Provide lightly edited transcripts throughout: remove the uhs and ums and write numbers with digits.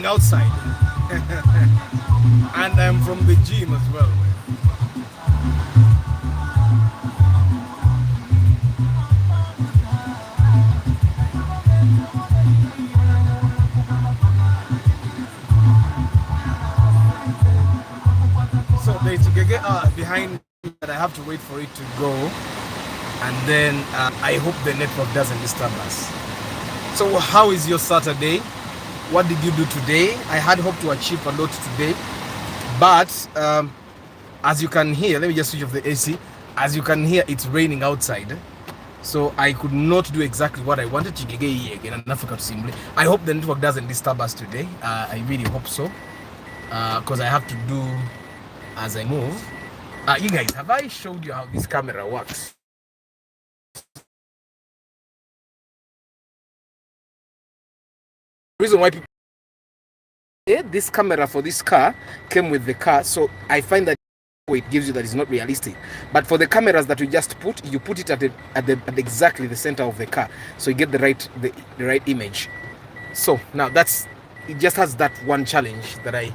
raining outside. And I'm from the gym as well. So there's a Gege behind me that I have to wait for it to go. And then I hope the network doesn't disturb us. So how is your Saturday? What did you do today? I had hoped to achieve a lot today. But as you can hear, let me just switch off the AC. As you can hear, it's raining outside. So I could not do exactly what I wanted to get again in Africa to simply. I hope the network doesn't disturb us today. I really hope so. Because I have to do as I move. You guys, have I showed you how this camera works? The reason why people this camera for this car came with the car, so I find that it gives you that is not realistic. But for the cameras that we just put, you put it at exactly the center of the car, so you get the right image. So now it just has that one challenge that I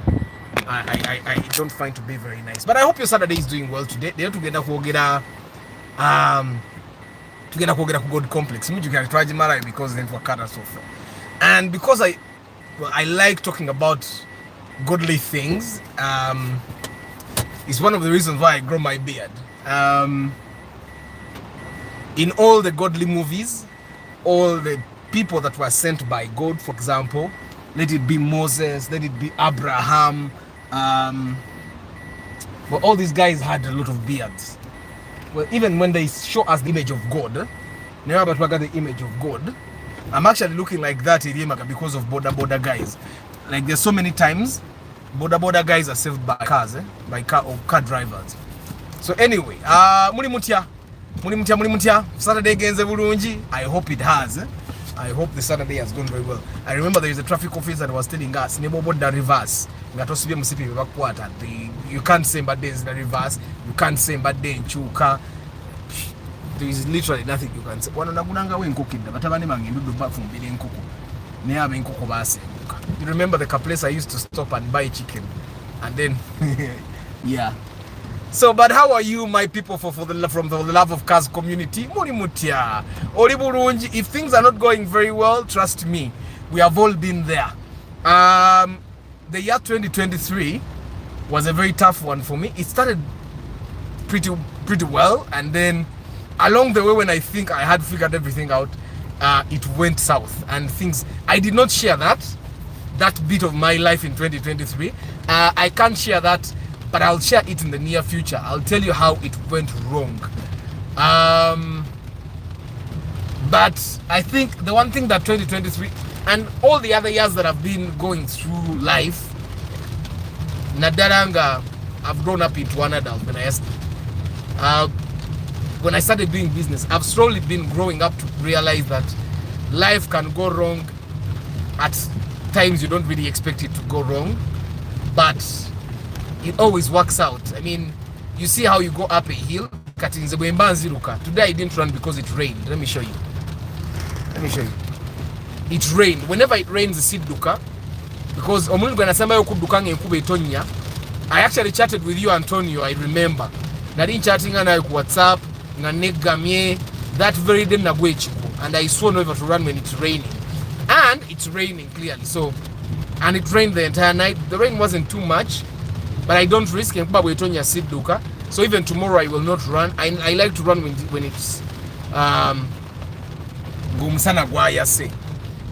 don't find to be very nice. But I hope your Saturday is doing well today. They're together kuogera God complex. Because then for car so far. And because I like talking about godly things. It's one of the reasons why I grow my beard. In all the godly movies, all the people that were sent by God, for example, let it be Moses, let it be Abraham, but all these guys had a lot of beards. Well, even when they show us the image of God, now but we got the image of God, I'm actually looking like that in Yemaga because of border guys. Like there's so many times border guys are saved by cars, by car drivers. So anyway, Mulimutia, Saturday genze bulungi. I hope it has. I hope the Saturday has gone very well. I remember there is a traffic officer that was telling us, nebo border reverse. You can't say bad days in the reverse. You can't say bad day in Chuka. There is literally nothing you can say. You remember the place I used to stop and buy chicken, and then yeah. So, but how are you, my people, from the Love of Cars community? If things are not going very well, trust me, we have all been there. The year 2023 was a very tough one for me. It started pretty well, and then along the way, when I think I had figured everything out, it went south, and things I did not share that bit of my life in 2023. I can't share that, but I'll share it in the near future. I'll tell you how it went wrong. But I think the one thing that 2023 and all the other years that I've been going through life, Nadaranga, I've grown up into one adult. When I started doing business, I've slowly been growing up to realize that life can go wrong at times you don't really expect it to go wrong, but it always works out. I mean, you see how you go up a hill. Today I didn't run because it rained. Let me show you. It rained. Whenever it rains, Siduka, because I actually chatted with you, Antonio. I remember. Nadin chatting on WhatsApp. That very day, and I swore never to run when it's raining. And it's raining clearly. So, and it rained the entire night. The rain wasn't too much, but I don't risk it. So even tomorrow I will not run. I like to run when it's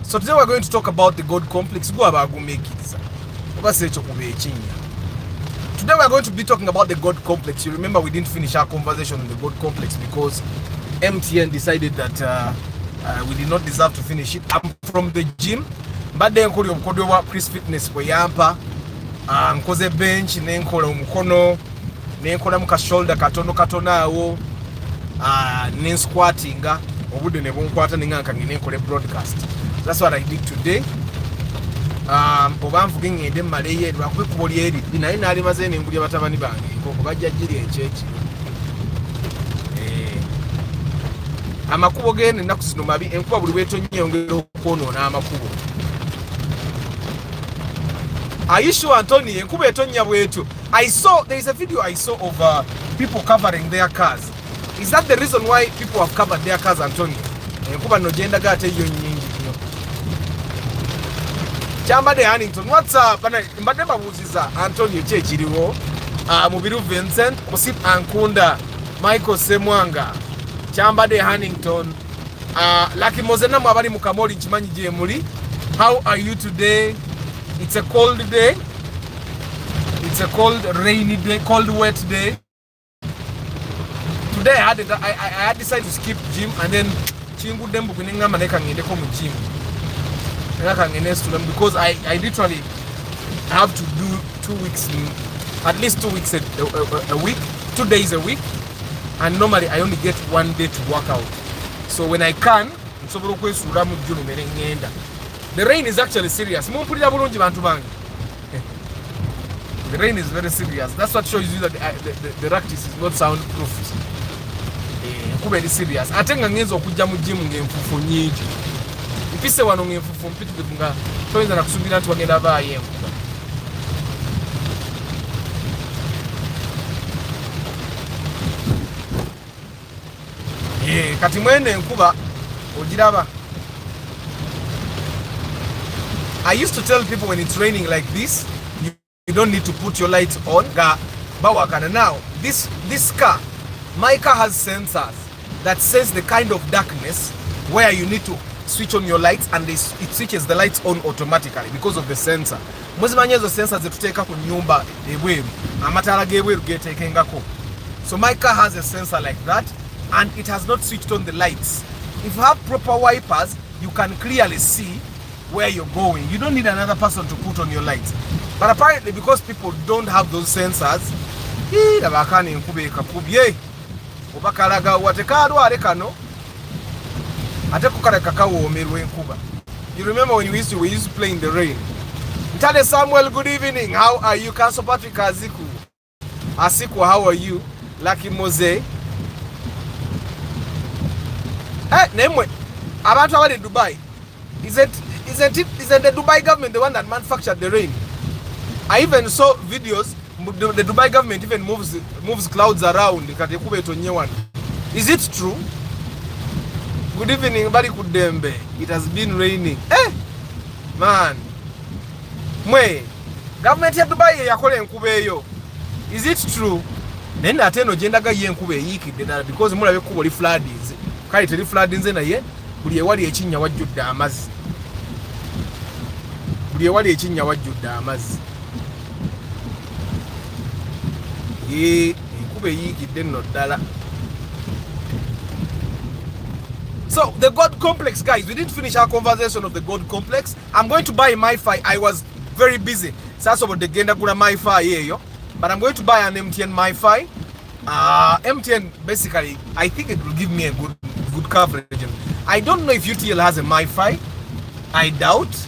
so today we're going to talk about the God complex. Today we're going to be talking about the God complex. You remember we didn't finish our conversation on the God complex because MTN decided that we did not deserve to finish it. I'm from the gym, but then Chris Fitness yampa nkoze bench nenkola omukono nenkola muka shoulder katono awo nen squattinga obudde ne bunkwata ninganka nenkole broadcast. That's what I did today. Oba nvuge ngende mmaleye lwakube kuboli eri naye nali maze nembulya batabani bange nkoko bajja jiri ekyeki amakubo gene ennaku zino mabi enkuba buli bwetonye yongera okwonoona amakubo. Are you sure, Anthony? I saw, there is a video I saw of people covering their cars. Is that the reason why people have covered their cars, Anthony? Chambade Hannington, what's up? Mbadeba buziza Antonio Chechiriwo, Mubiru Vincent, Osip Ankunda, Michael Semwanga, Chambade Hannington, Lucky Mozena Mabari Mukamori Chimanyi Jemuri. How are you today? It's a cold day. It's a cold, rainy day, cold, wet day. Today I had decided to skip gym and then Chingu Dembu Kuninga Maneka Ngedeko mu gym. Because I literally have to do 2 weeks, at least 2 weeks a week, 2 days a week, and normally I only get 1 day to work out. So when I can, the rain is actually serious. The rain is very serious. That's what shows you that the practice is not soundproof. Very serious. I think I'm going to gym for Ipise wano ngefufu mpiti kunga toyinza na kusubira nti wagenda baaye enkuba. Kati mwene enkuba ogiraba. I used to tell people when it's raining like this, you don't need to put your lights on. Bawakana now, this car, my car has sensors that sense the kind of darkness where you need to switch on your lights, and it switches the lights on automatically because of the sensor. Muzimanya ezo sensors zetuteka ku nyumba ebweru amatala gebweru getekengako. So my car has a sensor like that, and it has not switched on the lights. If you have proper wipers, you can clearly see where you're going. You don't need another person to put on your lights. But apparently because people don't have those sensors, abakani nkube kakubye obakalaga watekadwa alekano. You remember when we used to play in the rain? Ntale Samuel, good evening. How are you? Council Patrick Asiku, how are you? Lucky Mose. Hey, Nemwe. About how in Dubai? Isn't the Dubai government the one that manufactured the rain? I even saw videos. The Dubai government even moves clouds around. Is it true? Good evening, Bari Kudembe. It has been raining. Man. Government ya Dubai yakole nkube yo. Is it true? Nenda ateno jendaga ye nkube yiki deda because mulabe kubo li floodings. Kali teri floodings na ye buli ewali ekinya wajjudda amazi. Buli ewali ekinya wajjudda amazi. Nkube yiki denno ddala. So the God complex, guys, we didn't finish our conversation of the God complex. I'm going to buy MiFi. I was very busy. Sasa the genda kula MiFi yeyo, but I'm going to buy an MTN MiFi. MTN basically, I think it will give me a good coverage. I don't know if UTL has a MiFi. I doubt.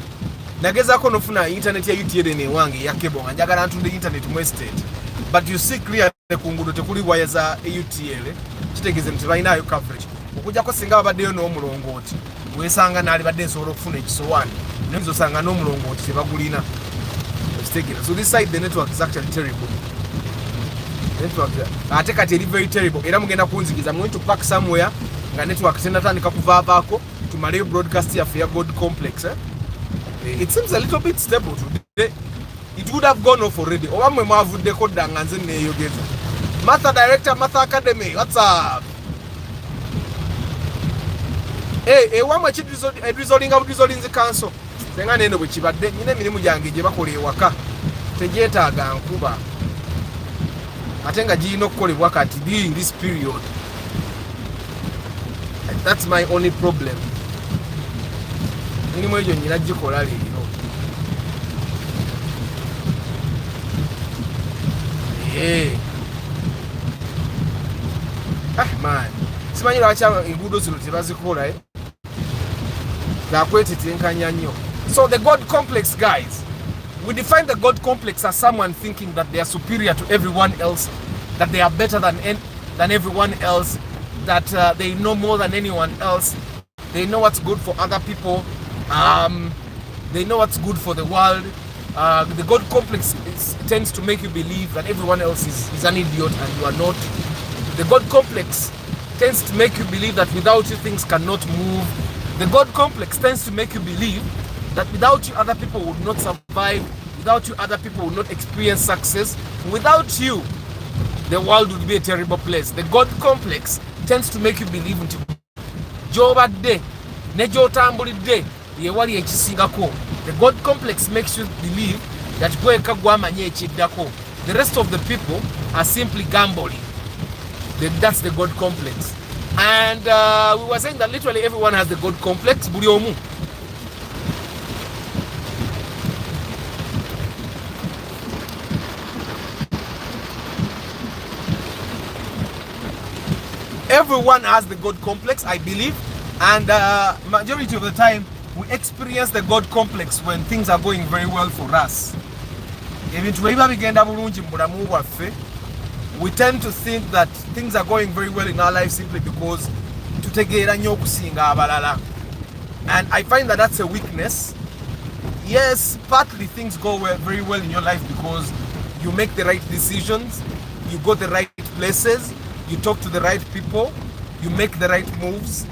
Nageza kono funa internet ya UTL ne wange ya cable njagala ntunde internet mu estate. But you see clear kungudo tekuli wire za UTL. Kitegeze mti balinayo coverage. Okuja ko singa babaddeyo n'omulongooti wesanga naali badde nsobola okufuna ekisowaani nenzo sanga n'omulongooti tebagulina. So this side the network is actually terrible. Network ate kati eri very terrible. Era mugenda kunzigiza, I'm going to park somewhere nga network tenatandika kuvaavaako tumaleyo broadcast yaffe ya God complex. It seems a little bit stable today. It would have gone off already. Oba mwe mwavuddeko dda nga nze neeyogeza. Martha Director, Martha Academy, what's up? Wamwe resolving council. Senga neno bwe kibadde nyine emirimu gyange gye bakola ewaka tegeetaaga nkuba ate nga girina okukolebwa kati during this period. That's my only problem. Emirimu egyo nyina gikola leero. Man, simanyi lwaki enguudo zino tebazikola zakwetitinkanya nnyo. So the God complex, guys, we define the God complex as someone thinking that they are superior to everyone else, that they are better than everyone else, that they know more than anyone else, they know what's good for other people, they know what's good for the world, The God complex tends to make you believe that everyone else is an idiot and you are not. The God complex tends to make you believe that without you things cannot move. The God complex tends to make you believe that without you other people would not survive, without you other people would not experience success, without you the world would be a terrible place. The God complex tends to make you believe into gy'obadde ne gy'otambulidde yewali ekisingako. The God complex makes you believe that gweka gwamanye ekiddako. The rest of the people are simply gambling. That's the God complex. And we were saying that literally everyone has the God complex. Buli omu. Everyone has the God complex, I believe, and majority of the time we experience the God complex when things are going very well for us. We tend to think that things are going very well in our life simply because and I find that that's a weakness. Yes, partly things go very well in your life because you make the right decisions, you go the right places, you talk to the right people, you make the right moves,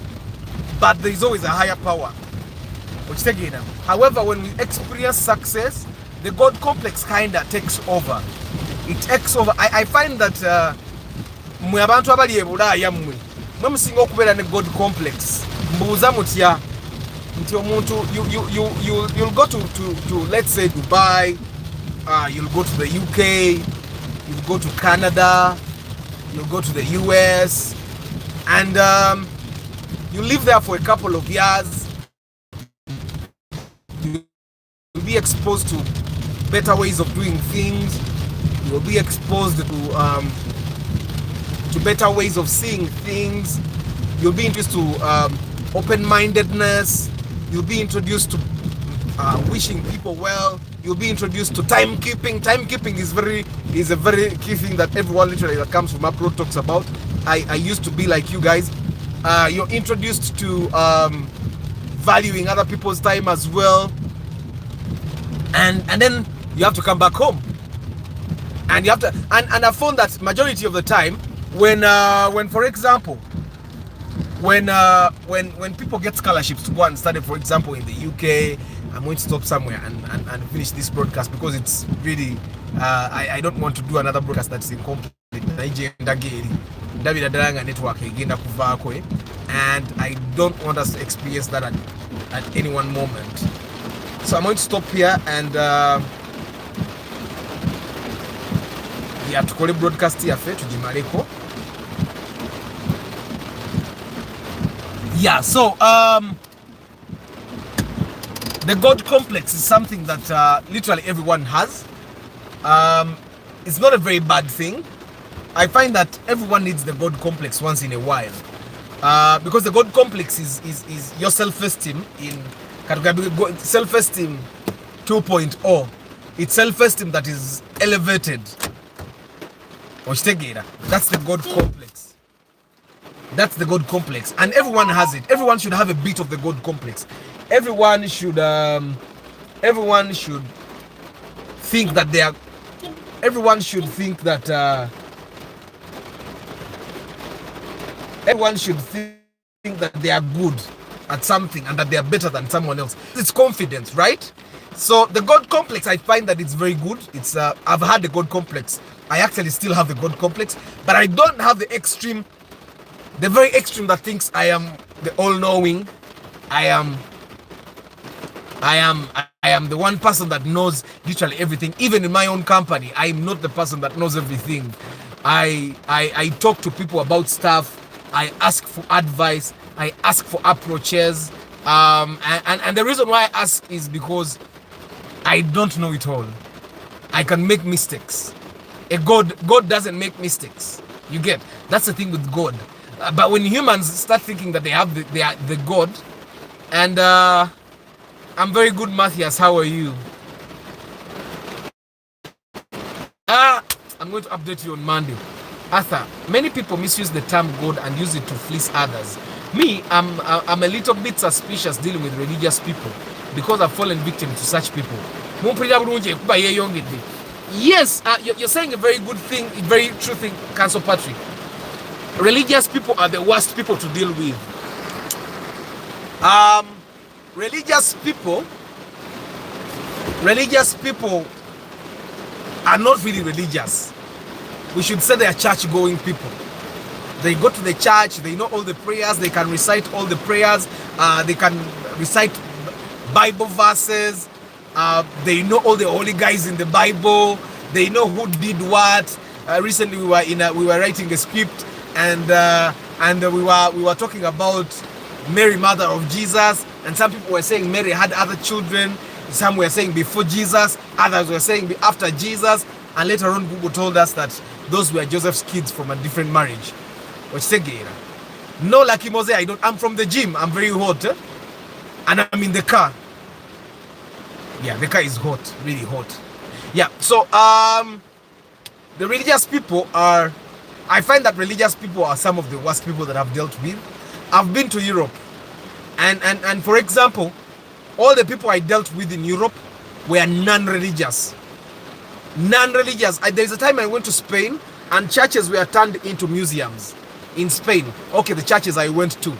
but there is always a higher power. However, when we experience success, the God complex kinda takes over. It takes over. I find that mwe abantu abali ebulaya mwe musinga okubeera ne God complex mbuuza mutya nti omuntu you'll go to let's say Dubai, you'll go to the UK, you'll go to Canada, you'll go to the US, and you live there for a couple of years. You'll be exposed to better ways of doing things. You'll be exposed to better ways of seeing things. You'll be introduced to open-mindedness. You'll be introduced to wishing people well. You'll be introduced to timekeeping. Timekeeping is a very key thing that everyone literally that comes from abroad talks about. I used to be like you guys. You're introduced to valuing other people's time as well, and then you have to come back home, and you have to and I found that majority of the time when for example when people get scholarships to go and study, for example, in the UK. I'm going to stop somewhere and finish this broadcast because it's really I don't want to do another broadcast that's incomplete. Network and I don't want us to experience that at any one moment. So I'm going to stop here and yeah, to call it broadcast here to Jimaleko. Yeah, so the God complex is something that literally everyone has. It's not a very bad thing. I find that everyone needs the God complex once in a while, because the God complex is your self-esteem in self-esteem 2.0. It's self-esteem that is elevated. That's the God complex. That's the God complex, and everyone has it. Everyone should have a bit of the God complex. Everyone should think that they are. Everyone should think that. Everyone should think that they are good at something and that they are better than someone else. It's confidence, right? So the God complex, I find that it's very good. It's I've had the God complex. I actually still have the God complex, but I don't have the extreme, the very extreme that thinks I am the all-knowing. I am the one person that knows literally everything. Even in my own company, I am not the person that knows everything. I talk to people about stuff. I ask for advice. I ask for approaches. And the reason why I ask is because I don't know it all. I can make mistakes. God doesn't make mistakes. You get? That's the thing with God. But when humans start thinking that they are the God, and I'm very good, Matthias. How are you? I'm going to update you on Monday. Arthur, many people misuse the term God and use it to fleece others. Me, I'm a little bit suspicious dealing with religious people because I've fallen victim to such people. Yes, you're saying a very good thing, a very true thing, Council Patrick. Religious people are the worst people to deal with. Religious people are not really religious. We should say they are church-going people. They go to the church, they know all the prayers, they can recite all the prayers, they can recite Bible verses, they know all the holy guys in the Bible, they know who did what. Recently we were writing a script, and we were talking about Mary, mother of Jesus, and some people were saying Mary had other children, some were saying before Jesus, others were saying after Jesus, and later on Google told us that those were Joseph's kids from a different marriage. No, Lucky Mose, I'm from the gym, I'm very hot, and I'm in the car. Yeah, the car is hot, really hot. Yeah, so the religious people are, I find that religious people are some of the worst people that I've dealt with. I've been to Europe, and for example, all the people I dealt with in Europe were non-religious. Non-religious. There's a time I went to Spain, and churches were turned into museums in Spain. Okay, the churches I went to.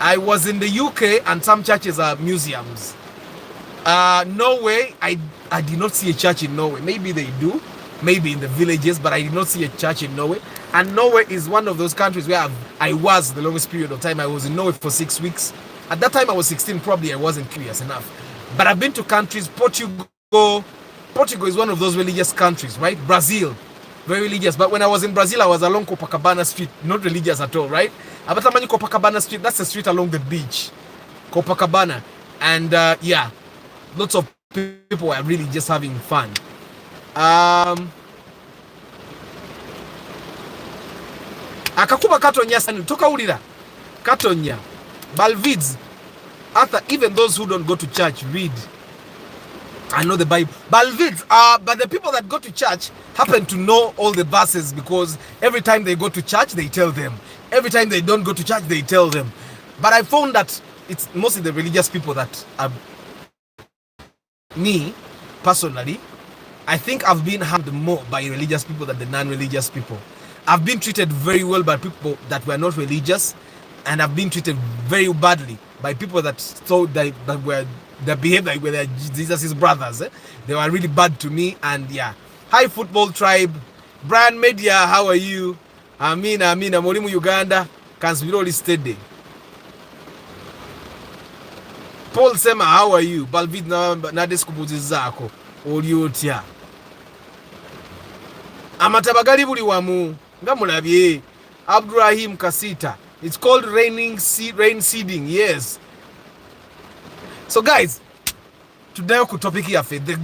I was in the UK, and some churches are museums. Norway, I did not see a church in Norway. Maybe they do, maybe in the villages, but I did not see a church in Norway. And Norway is one of those countries where I was the longest period of time. I was in Norway for 6 weeks. At that time I was 16, probably I wasn't curious enough. But I've been to countries, Portugal is one of those religious countries, right? Brazil, very religious. But when I was in Brazil, I was along Copacabana Street, not religious at all, right? Abatamani Copacabana Street, that's the street along the beach, Copacabana. And yeah, lots of people are really just having fun. Akakuba Katonya sani toka ulira Katonya Balvids Arthur, even those who don't go to church read and know the Bible. Balvids but the people that go to church happen to know all the verses, because every time they go to church they tell them, every time they don't go to church they tell them. But I found that it's mostly the religious people that are, me personally, I think I've been harmed more by religious people than the non-religious people. I've been treated very well by people that were not religious, and I've been treated very badly by people that thought that behaved like were Jesus' brothers. They were really bad to me. And yeah, hi football tribe, Brand Media, how are you? Amina Molimu Uganda, Kansbiroli steady. Paul Sema, how are you? Balvid na deskubuzi zako oliotia amatabagali buli wamu ngamulabye. Abdurrahim Kasita, it's called rain seeding. Yes. So guys, today ku topic here for the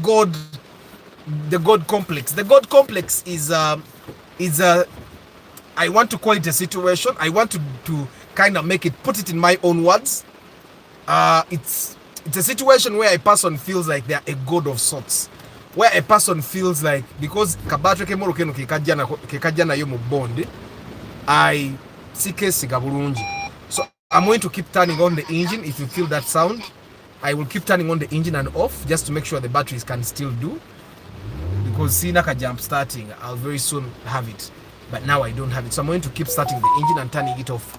god complex. The god complex is a I want to call it a situation. I want to kind of put it in my own words. It's a situation where a person feels like they are a god of sorts, where a person feels like, because kabatwe ke moro keno kekajana yo mu bond, I sike siga bulungi. So I'm going to keep turning on the engine. If you feel that sound, I will keep turning on the engine and off just to make sure the batteries can still do, because sina ka jump starting, I'll very soon have it, but now I don't have it. So I'm going to keep starting the engine and turning it off.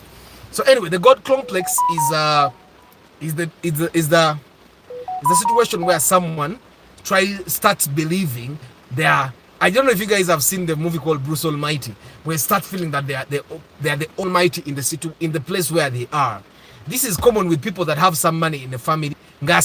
So anyway, the god complex is the situation where someone starts believing they are. I don't know if you guys have seen the movie called Bruce Almighty, where they start feeling that they are the Almighty in the place where they are. This is common with people that have some money in the family. They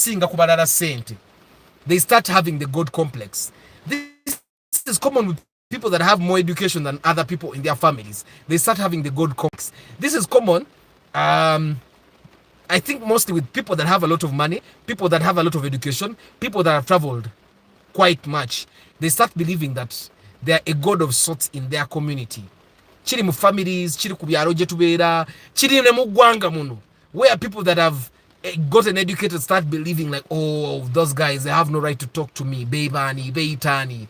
start having the God complex. This is common with people that have more education than other people in their families. They start having the God complex. This is common, I think, mostly with people that have a lot of money, people that have a lot of education, people that have traveled quite much. They start believing that they are a god of sorts in their community. Chiri mu families, chiri ku byalo gye tubeera, chiri ne mu ggwanga muno, where people that have gotten educated start believing like, oh, those guys, they have no right to talk to me. Beibani, Beitani.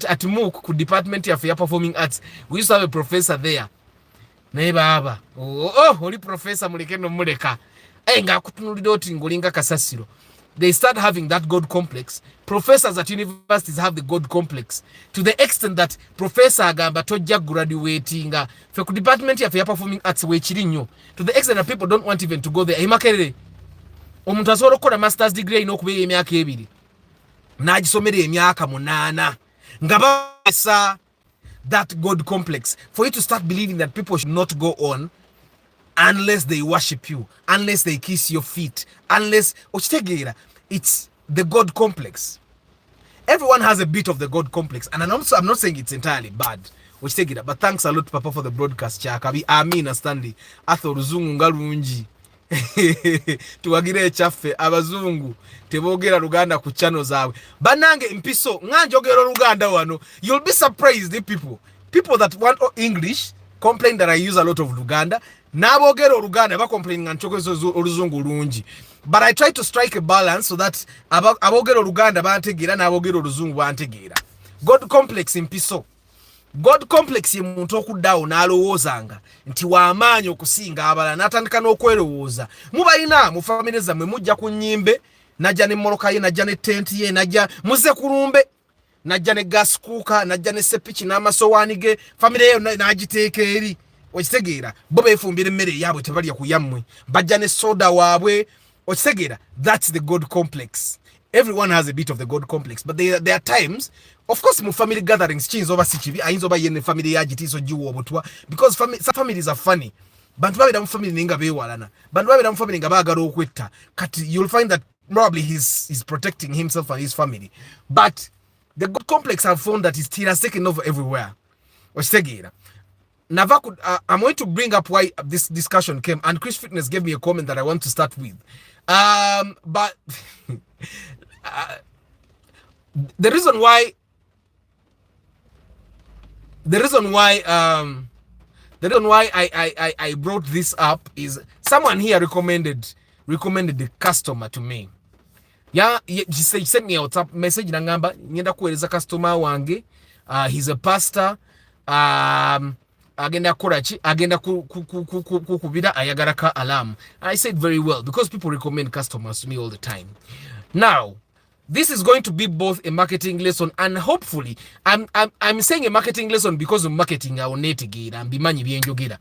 At MOOC, department of performing arts, we used to have a professor there. Nebaba. Oh, holy professor mulekeno muleka. Nga kutunulira oti ngolinga kasasiro. they start having that God complex. Professors at universities have the God complex to the extent that professor agamba tojja graduating for department ya performing arts wechiri nnyo, to the extent that people don't want even to go there. Imakerere omuntu asobola okukola masters degree ino okubeera emyaka ebiri n'agisomera emyaka 8 nga basa that God complex for you to start believing that people should not go on unless they worship you, unless they kiss your feet, unless it's the God complex. Everyone has a bit of the God complex, and I'm not saying it's entirely bad. But thanks a lot, Papa, for the broadcast. Chakabi Amina Stanley Atho Ruzungu Ngalunji tuwagire chaffe abazungu tebogera Luganda ku channel zawe banange mpiso nganjogero Luganda wano. You'll be surprised, the people that want English complain that I use a lot of Luganda. Nabogero Luganda ba complaining nchokezo oluzungu lungi, but I try to strike a balance so that abogero Luganda bantegeera nabogero oluzungu bantegeera. God complex mpiso. God complex ye muntu okuddawo n'alowoozanga nti w'amaanyi okusinga abalala n'atandika n'okwerowooza. Mubalina mu famire zammwe mujja ku nnyimbe, najja ne mmoloka ye, najja ne tenti ye, najja muze kulumbe, najja ne gas cooker, najja ne sepiki n'amasowaani ge, famire ye n'agiteeka eri. Okitegeera bo beefumbira emmere yaabwe tebalya ku yammwe, bajja ne soda waabwe. Okitegeera, that's the God complex. Everyone has a bit of the God complex, but there are times, of course, mu family gatherings chinzo ba sichibi ayinzo ba yene family yagitiso jiwo obutwa, because some families are funny. Bantu babira mu family ninga bewalana, bantu babira mu family nga bagala okwetta kati, you'll find that probably he's protecting himself and his family, but the God complex have found that it has taken over everywhere. Okitegeera. I'm going to bring up why this discussion came, and Chris Fitness gave me a comment that I want to start with. But the reason why I brought this up is someone here recommended the customer to me. Yeah, he sent me a WhatsApp message nangamba ngenda kueleza customer wange, he's a pastor, agenda korachi, agenda kukubira ayagala ka alarm. I said very well, because people recommend customers to me all the time. Now, this is going to be both a marketing lesson and hopefully I'm saying a marketing lesson because of marketing aonetigera and bimanyi byenjogera.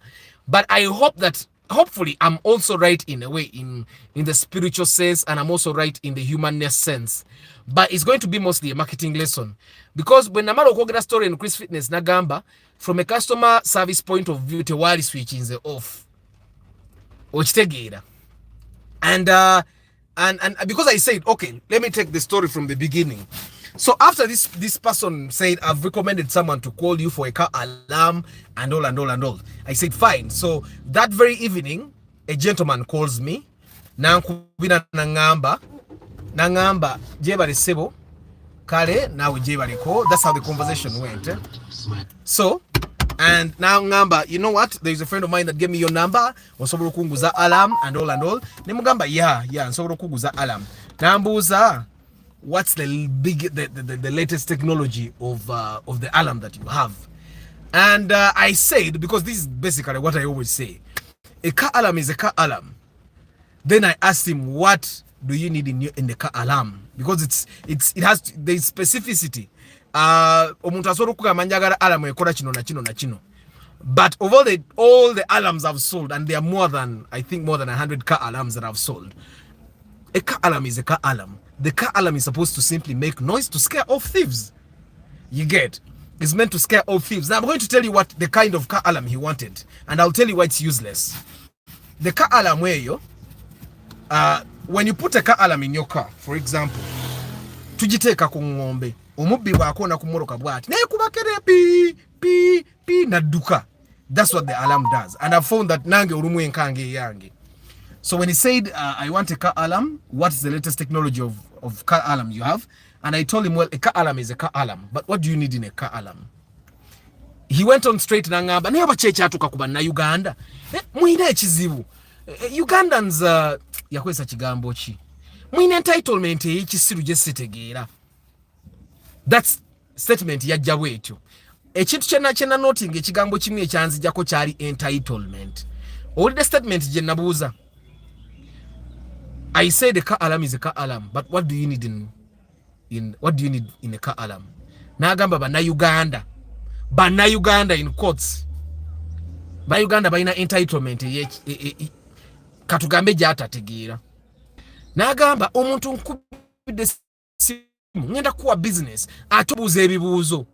But I hope that hopefully I'm also right in a way in the spiritual sense, and I'm also right in the humanness sense. But it's going to be mostly a marketing lesson, because when Namaro Kogera story in Chris Fitness Nagamba, from a customer service point of view, tewali switch is off. Ochitegera. And because I said, okay, let me take the story from the beginning. So after this person said, I've recommended someone to call you for a car alarm and all, I said, fine. So that very evening, a gentleman calls me. Nankubina nangamba jebali sebo kale now jebali ko. That's how the conversation went. So, and now ngamba, you know what, there's a friend of mine that gave me your number, osobola kunguza alarm and all. Nimugamba yeah nsobola kunguza alarm. Nambuza, what's the latest technology of the alarm that you have? And I said, because this is basically what I always say, a car alarm is a car alarm. Then I asked him, what do you need in the car alarm? Because there's specificity. Omuntu asobola okugamba njagala alarm ekola kino na kino. But of all the alarms I've sold, and there are more than 100 car alarms that I've sold, a car alarm is a car alarm. The car alarm is supposed to simply make noise to scare off thieves. You get? It's meant to scare off thieves. Now I'm going to tell you what the kind of car alarm he wanted, and I'll tell you why it's useless. The car alarm when you put a car alarm in your car, for example, tujiteeka ku ngombe, omubbi bw'akoona ku mmoloka bw'ati naye kubakere pi nadduka. That's what the alarm does, and I've found that nange olumu enkange yange. So when he said, I want a car alarm, what is the latest technology of car alarm you have? And I told him, well, a car alarm is a car alarm, but what do you need in a car alarm? He went on straight nangamba naye abakyekya atuka kuba na Uganda mwine ekizibu. Ugandans yakwesa kigambo ki, mwine entitlement ey'ekisiru gye sitegeera. That's statement yajja bwetyo. Ekintu kyena noting ekigambo kimu ekyanzijjako kyali entitlement. Owulidde statement gye nabuuza? I say the car alarm is a car alarm, but what do you need in a car alarm? Nagamba bana Uganda in courts. Ba Uganda baina entitlement katugambe gyatategeera. Nagamba omuntu nkubidde simu ngenda kuwa business atubuuza ebibuuzo.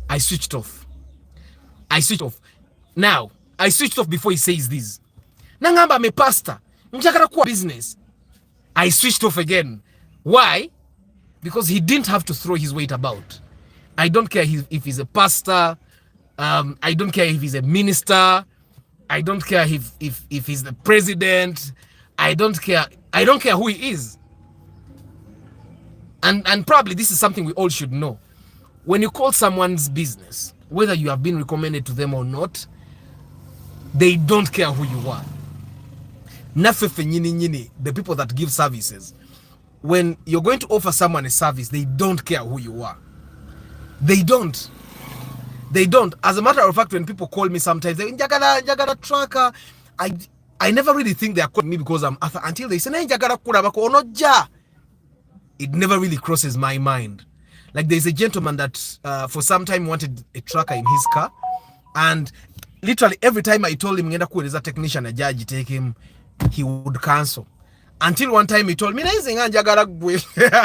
I switched off. Now, I switched off before he says this. Nangamba I'm a pastor. Njagala kuwa business. I switched off again. Why? Because he didn't have to throw his weight about. I don't care if he's a pastor. I don't care if he's a minister. I don't care if he's the president. I don't care who he is. And probably this is something we all should know. When you call someone's business, whether you have been recommended to them or not, they don't care who you are. Nafefe nyini nyini, the people that give services, when you're going to offer someone a service, they don't care who you are. They don't. As a matter of fact, when people call me sometimes, they Njagala tracker. I never really think they are calling me because I'm Arthur until they say Njagala kurabako onoja. It never really crosses my mind. Like there's a gentleman that for some time wanted a tracker in his car, and literally every time I told him ngenda kueleza technician a judge take him, he would cancel. Until one time he told me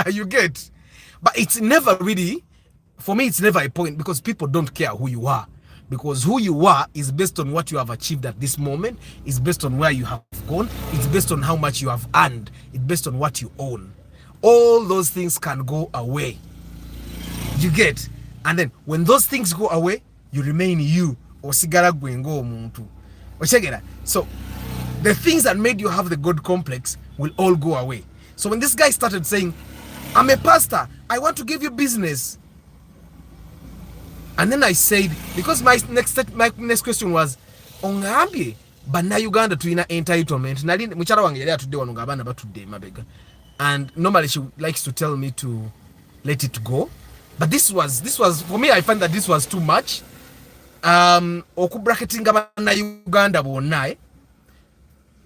you get. But it's never really, for me it's never a point, because people don't care who you are. Because who you are is based on what you have achieved at this moment, it's based on where you have gone, it's based on how much you have earned, it's based on what you own. All those things can go away. You get? And then when those things go away, you remain you. So the things that made you have the God complex will all go away. So when this guy started saying, I'm a pastor, I want to give you business. And then I said, because my next question was, Ongambi, bana Uganda to ina entitlement. Muchara wange yale atude wano ngabana batude mabega. And normally she likes to tell me to let it go. But this was for me, I find that this was too much. Okubracketing bana Uganda bonai.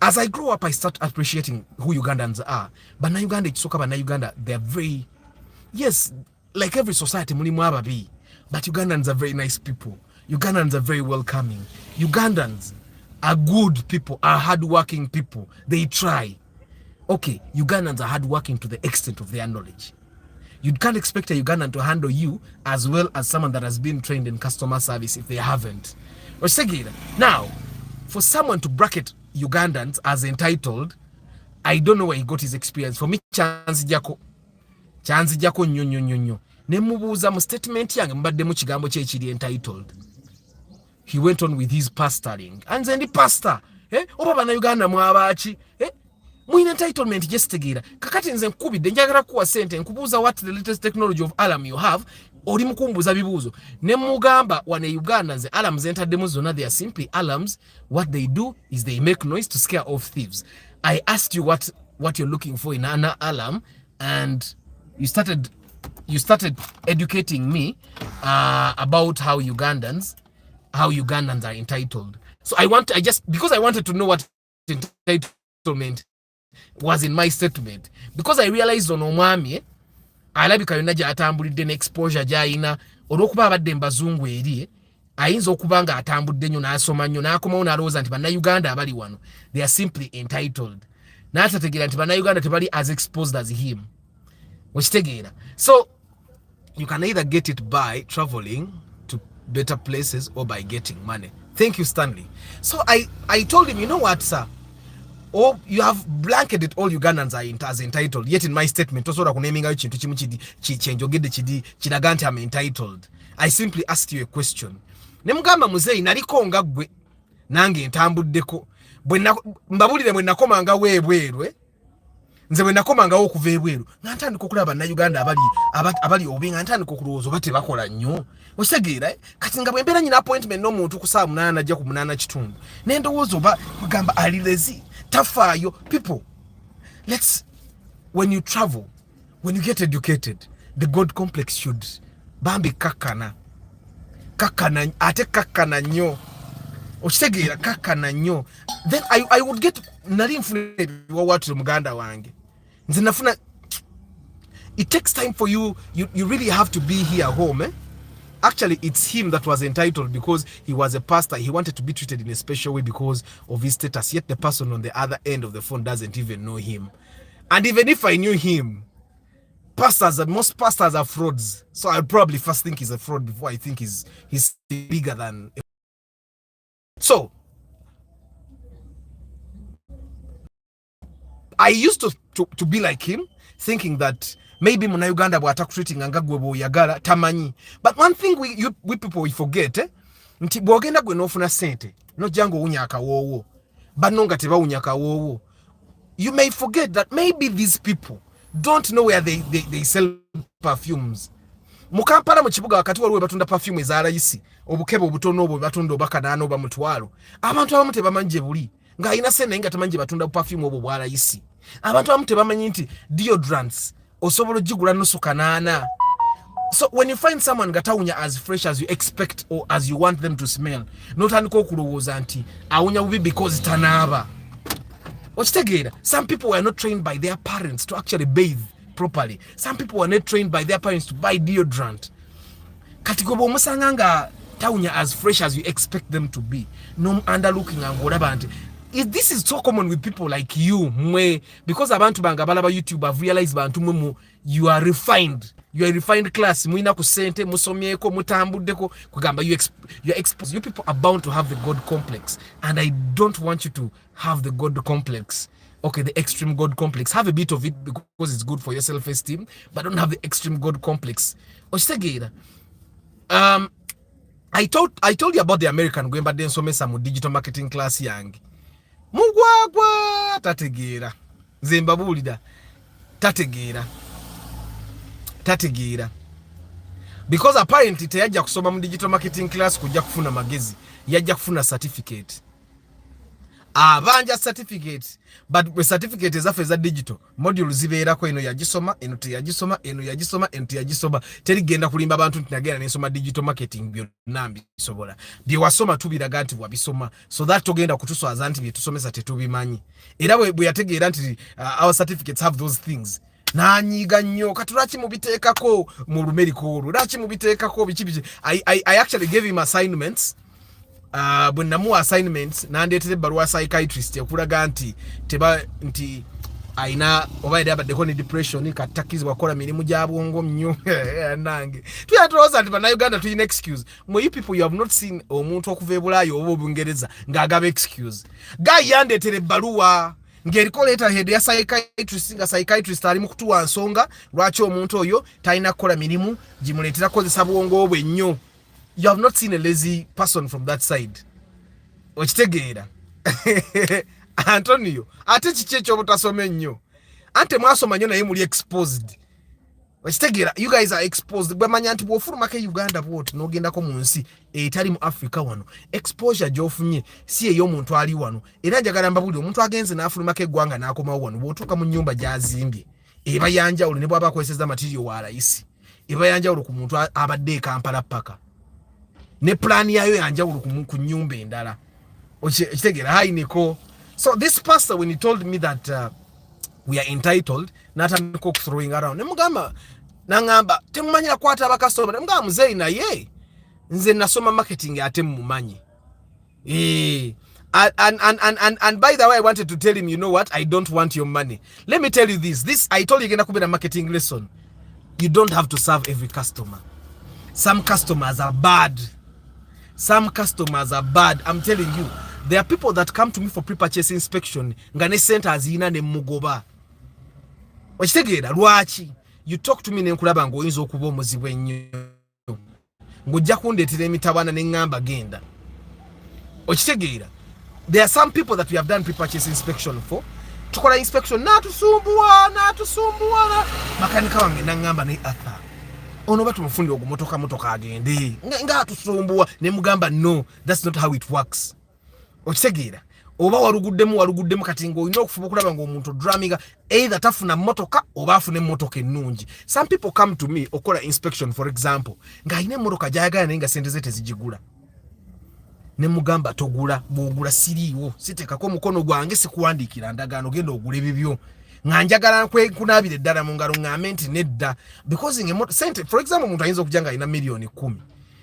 As I grow up, I start appreciating who Ugandans are. Bana Uganda, it's bana Uganda, they're very, yes, like every society, muli mwababi. But Ugandans are very nice people. Ugandans are very welcoming. Ugandans are good people, are hardworking people. They try. Okay, Ugandans are hardworking to the extent of their knowledge. You can't expect a Ugandan to handle you as well as someone that has been trained in customer service if they haven't. Now, for someone to bracket Ugandans as entitled, I don't know where he got his experience. For me, chance jako nyo. Nemubuuza mu statement yange mbadde mu kigambo kye kiri entitled. He went on with his pastoring. And then the pastor, oba bana Uganda mwabaaki, muine entitlement gyesitegeera. Kakati nze nkubidde njagala kuwa sente nkubuuza what the latest technology of alarm you have, oli mukumbuuza bibuuzo. Ne mugamba wane Uganda nze alarms entaddemu zonna, they are simply alarms. What they do is they make noise to scare off thieves. I asked you what you're looking for in an alarm, and you started educating me about how Ugandans are entitled. So because I wanted to know what entitlement was in my statement, because I realized on omwami alabika yonna gy'atambulidde n'exposure gy'ayina olw'okuba abadde mbazungu eri ayinza okuba nga atambudde nnyo n'asoma nnyo n'akomawo n'alowooza nti bannayuganda abali wano they are simply entitled, n'atategeera nti bannayuganda tebali as exposed as him. Okitegeera? So you can either get it by traveling to better places or by getting money. Thank you, Stanley. So I told him, you know what, sir? Oh, you have blanketed all Ugandans as entitled. Yet in my statement, I'm entitled. I simply asked you a question. Nemugamba muzeyi naliko nga gwe nange ntambuddeko. Mbabulire bwe nakomanga weebwerwe. Nze bwe nakomanga okuva ebweru nga ntandika okulaba bannayuganda abali obi nga ntandika okulowooza bate bakola nnyo. Osegeera kati nga bwe mbeera nyina appointment n'omuntu ku saa 8 najja ku 8 kitundu ne ndowooza oba kugamba ali lazy tafaayo. People, when you travel, when you get educated, the God complex should bambi kakana ate kakana nnyo. okitegeera kakkana nnyo. Then I would get nali nfuna ebiwawaatiro muganda wange nze nafuna. It takes time for you really have to be here home, eh? Actually, it's him that was entitled because he was a pastor. He wanted to be treated in a special way because of his status. Yet the person on the other end of the phone doesn't even know him. And even if I knew him, most pastors are frauds. So I'd probably first think he's a fraud before I think he's bigger than. So I used to be like him, thinking that maybe muna Uganda bwata treating angagwe bo yagala tamanyi. But one thing we people we forget, nti bwogenda gwe nofuna sente no jango unyaka wowo banonga teba unyaka wowo. You may forget that maybe these people don't know where they sell perfumes. Mukampala mu kibuga wakati waliwo batunda perfume za layisi obukebe obutono obwo batunda obakanaano ba mutwalo. Abantu abamu tebamanje buli nga ina sene nga tamanje batunda perfume obwo bwa layisi. Abantu abamu tebamanyi nti deodorants osobola jigula nusu kanaana. So when you find someone gatawunya as fresh as you expect or as you want them to smell, notandika okulowooza nti awunya bubi because tanaaba. Okitegeera, some people were not trained by their parents to actually bathe properly. Some people were not trained by their parents to buy deodorant. Kati gwe bw'omusanga nga tawunya as fresh as you expect them to be, no underlooking and ng'olaba nti this is so common with people like you, mwe, because abantu banga balaba YouTube have realized bantu mwe you are refined. You are a refined class. Muina ku sente, musomyeko, mutambuddeko, kugamba you exposed. You people are bound to have the God complex. And I don't want you to have the God complex. Okay, the extreme God complex. Have a bit of it because it's good for your self-esteem, but don't have the extreme God complex. Oshitegera. I told you about the American going, but then so some digital marketing class young. Mugwagwa tategera. Zimbabulida tategera. Because apparently teyajja kusoma mu digital marketing class kujja kufuna magezi, yajja kufuna certificate. Abanja certificate, but the certificate ezaffe za digital module zibeerako eno yagisoma, eno teyagisoma, eno yagisoma, eno teyagisoma. Terigenda kulimba abantu nti nagenda n'ensoma digital marketing byonna mbisobola. Bye wasoma tubiraga nti wabisoma, so that togenda kutuswaza nti bye tusomesa tetubimanyi. Era bwe yategeera nti our certificates have those things. Nanyiga nnyo katulaki mubiteekako mu lumeriko olwo, laki mubiteekako biki. I actually gave him assignments. Bwe namuwa assignments nandeetere ebbaluwa psychiatrist ekulaga nti aina obaire abaddeko ne depression katakizibwa kola mirimu gya bwongo nnyo. Nange tuyatulowooza nti bannayuganda tulina excuse. You people, you have not seen omuntu okuva e Bulaaya oba Obungereza ng'agaba excuse. Guy yandeetere ebbaluwa ng'eriko letterhead ya psychiatrist nga psychiatrist ali mu kutuwa nsonga lwaki omuntu oyo talina kukola mirimu gimuleetera kozesa bwongo bwe nnyo. You have not seen a lazy person from that side. Okitegeera. Antonio, ate kiki ekyobutasoma ennyo? Ante mwasoma nnyo naye muli exposed. Okitegeera, you guys are exposed. Bwemanya nti bw'ofulumako e Uganda bw'oti n'ogendako mu nsi etali mu Africa wano, exposure gy'ofunye si ey'omuntu ali wano. Era njagala mbabulire, omuntu agenze n'afulumako eggwanga n'akomawo wano, bw'otuuka mu nnyumba gy'azimbye eba yanjawulo ne bw'aba akozesezza material wa layisi, eba yanjawulo ku muntu abadde e Kampala paka. Ne plan yayo yanjawulo ku nnyumba endala. Okitegeera, hayi niko. So this pastor, when he told me that we are entitled, natandika okuthrowing around, nemugamba nangamba temumanyira kwata abakasitoma. Nemugamba muzeeyi naye nze nasoma marketing ate mumumanyi. And by the way, I wanted to tell him, you know what, I don't want your money. Let me tell you this I told you genda kubera marketing lesson. You don't have to serve every customer. Some customers are bad. Some customers are bad. I'm telling you, there are people that come to me for pre-purchase inspection nga ne center azina ne mugoba. Okitegeera lwaki? You talk to me ne nkulaba ng'oyinza okuba omuzibu ennyo, ng'ojja kundeetera emitawaana ne ngamba genda. Okitegeera, there are some people that we have done pre-purchase inspection for. Tukola inspection n'atusumbuwa makanika wange n'angamba ne Arthur, ono batumufundi motoka agende nga atusumbuwa. Ne mugamba no, that's not how it works. Okitegeera, oba waluguddemu kati ng'olina okufuba okulaba ng'omuntu dramiga either tafuna motoka oba afune motoka ennungi. Some people come to me okola inspection, for example, ng'alina emmotoka gy'ayagala naye nga sente ze tezigigula. ne mugamba togula bwogula siriiwo sitekako mukono gwange sikuwandiikira ndagaano genda ogula bibyo nga njagala kunabire ddala mu ngalo ng'ambe nti nedda because sente for example omuntu ayinza okujja nga alina miliyoni 10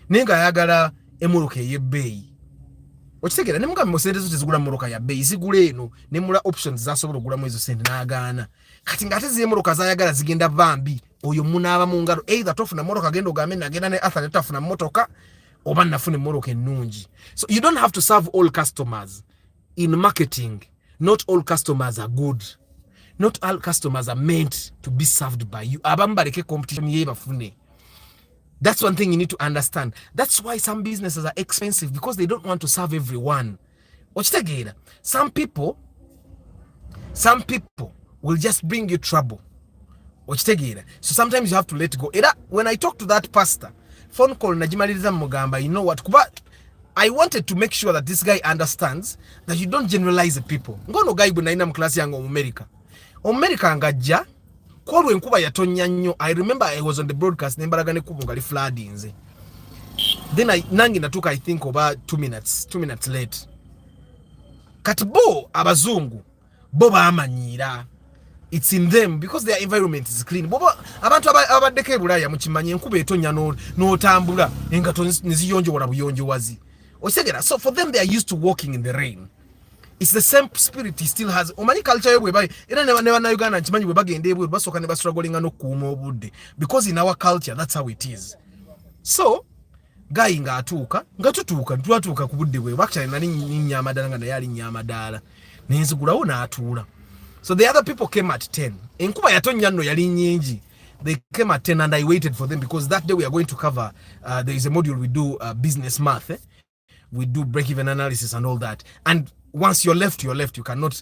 naye nga ayagala emmotoka ey'ebbeeyi okitegeera ne mugamba mu sente zo tezigula mmotoka ya bbeeyi zigula eno ne mula options zasobola okugulamu ezo sente n'agaana kati ng'ate ziri emmotoka zayagala zigenda bambi oyo munaaba mu ngalo either tofuna mmotoka genda ogambe nagenda ne atha ne tafuna mmotoka oba nafuna emmotoka ennungi. So you don't have to serve all customers in marketing. Not all customers are good. Not all customers are meant to be served by you. Abamu baleke competition ye bafune. That's one thing you need to understand. That's why some businesses are expensive, because they don't want to serve everyone. Okitegeera, some people will just bring you trouble. Okitegeera. So sometimes you have to let go. Era when I talk to that pastor, phone call najimaliriza mugamba, you know what, kuba I wanted to make sure that this guy understands that you don't generalize the people. Ngono guy bwe nalina mu class yange mu America ngajja kwolwe enkuba yatonya nnyo. I remember I was on the broadcast nembalaga ne kubu ngali flooding nze. Then nangi natuka I think over 2 minutes late. Kati bo abazungu bo bamanyira. It's in them because their environment is clean. Bobo abantu abaddeko Bulaya mukimanye enkuba etonya n'otambula engato niziyonjo wala buyonjo wazi. Osegera, so for them they are used to walking in the rain. It's the same spirit he still has. Omanyi culture yebwe bai era ne bana Uganda nkimanyi bwe bagende ebwe basoka ne bastrugglinga n'okuuma obudde, because in our culture that's how it is. So guy nga tutuuka ku budde bwe actually nali nnyamadaala nga naye ali nnyamadaala nenzigulawo n'atuula. So the other people came at 10. Enkuba yatonya nno yali nyingi. They came at 10 and I waited for them because that day we are going to cover, there is a module we do business math. We do break-even analysis and all that. And once you're left, you cannot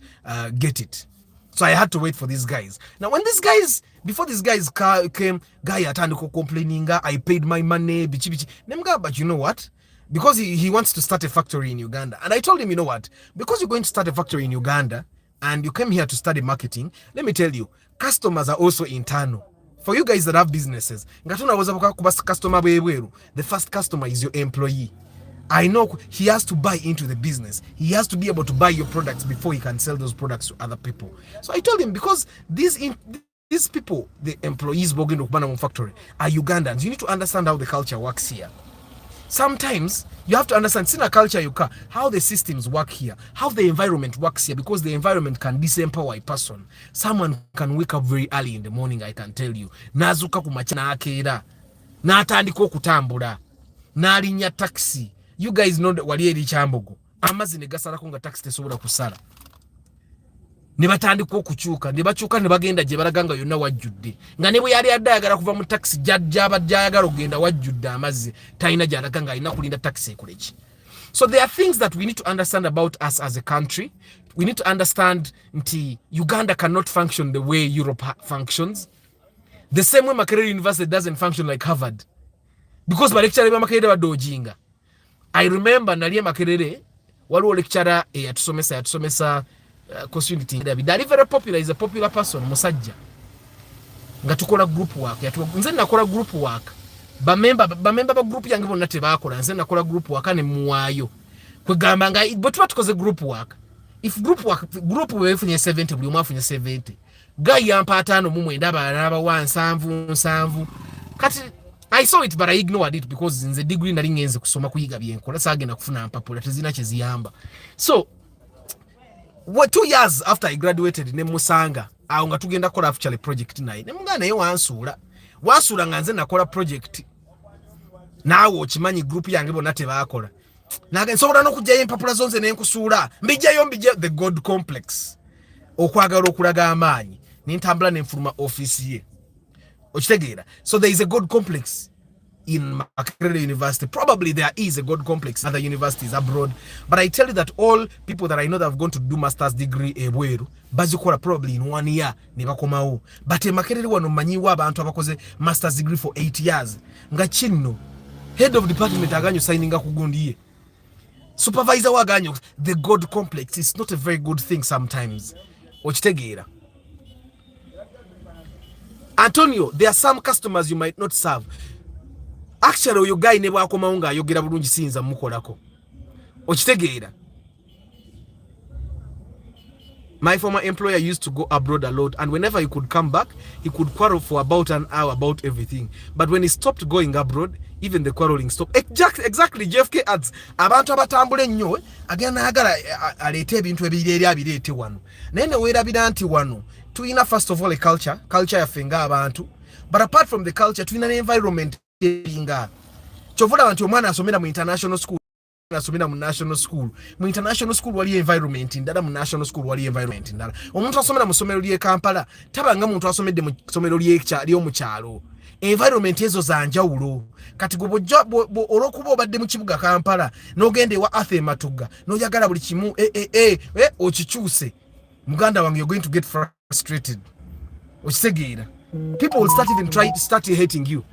get it. So I had to wait for these guys. Now when these guys, before these guys came, guy atandiko complaining, I paid my money, bichi. But you know what? Because he wants to start a factory in Uganda. And I told him, you know what? Because you're going to start a factory in Uganda, and you came here to study marketing, let me tell you, customers are also internal. For you guys that have businesses, the first customer is your employee. I know he has to buy into the business. He has to be able to buy your products before he can sell those products to other people. So I told him, because these people, the employees working in the factory, are Ugandans. You need to understand how the culture works here. Sometimes you have to understand in a culture how the systems work here, how the environment works here, because the environment can disempower a person. Someone can wake up very early in the morning, I can tell you. Nazuka kumachana akera. Natandiko kutambula. Nalinya taxi. You guys know that wali eri Kyambogo. Amazi ne gasala ko nga taxi tesobola kusala. Ne batandika okukyuka, ne bakyuka ne bagenda gye balaganga yonna wajjudde. Nga ne bwe yali addayagala kuva mu taxi jayagala okugenda wajjudde amazzi, talina gy'alaga nga alina kulinda taxi ekoleki. So there are things that we need to understand about us as a country. We need to understand nti Uganda cannot function the way Europe functions. The same way Makerere University doesn't function like Harvard. Because ba lecturer ba Makerere badojinga. I remember naliye Makerere waliwo lecturer yatusomesa constituency David very popular, is a popular person musajja nga tukola group work nze nakola group work bamemba ba group yange bonna tebakola, nze nakola group work ne muwayo kwegamba nga bwe tuba tukoze group work, if group wefunye 70 buli omu afunye 70 guy yampa 5 mu mwenda abalaba 7 kati I saw it but I ignored it because nze degree nali ngenze kusoma kuyiga byenkola saagenda kufuna mpapula tezina kyeziyamba. So 2 years after I graduated ne musanga awo nga tugenda kola actually project naye ne mugana naye wansula nga nze nakola project naawe okimanyi group yange bonna tebakola naga nsobola n'okujjayo empapula zonze n'enkusuula mbijjayo the God complex okwagala okulaga amaanyi nentambula nenfuluma office ye okitegeera. So there is a God complex in Makerere University. Probably there is a God complex in other universities abroad. But I tell you that all people that I know that have gone to do master's degree ebweru bazikola probably in 1 year ne bakomawo. But Makerere wano manyiwa abantu abakoze master's degree for 8 years. Nga kinno head of department aganyo signinga kugundiye. Supervisor waganyo. The God complex is not a very good thing sometimes. Okitegeera. Antonio, there are some customers you might not serve. Actually, oyo guy ne bwakomawo nga ayogera bulungi siyinza mukolako. Okitegeera. My former employer used to go abroad a lot, and whenever he could come back, he could quarrel for about an hour about everything. But when he stopped going abroad, even the quarreling stopped. Exactly, JFK adds, abantu abatambule nnyo agenda agala alete ebintu ebireri abirete wano. Nene werabira nti wano tuina first of all a culture yaffe nga abantu, but apart from the culture tuina ne environment nga kyovula abantu omwana asomera mu international school asomera mu national school. Mu international school wali environment ndala, mu national school wali environment ndala. Omuntu asomera mu somero lye Kampala tabanga muntu asomedde mu somero lye mu kyalo. Environment ezo za njawulo. Kati go olokuba obadde mu kibuga Kampala n'ogende wa Athe Matuga n'oyagala buli kimu okikyuse, Muganda wange, you're going to get frustrated. Okitegeera. People will start hating you.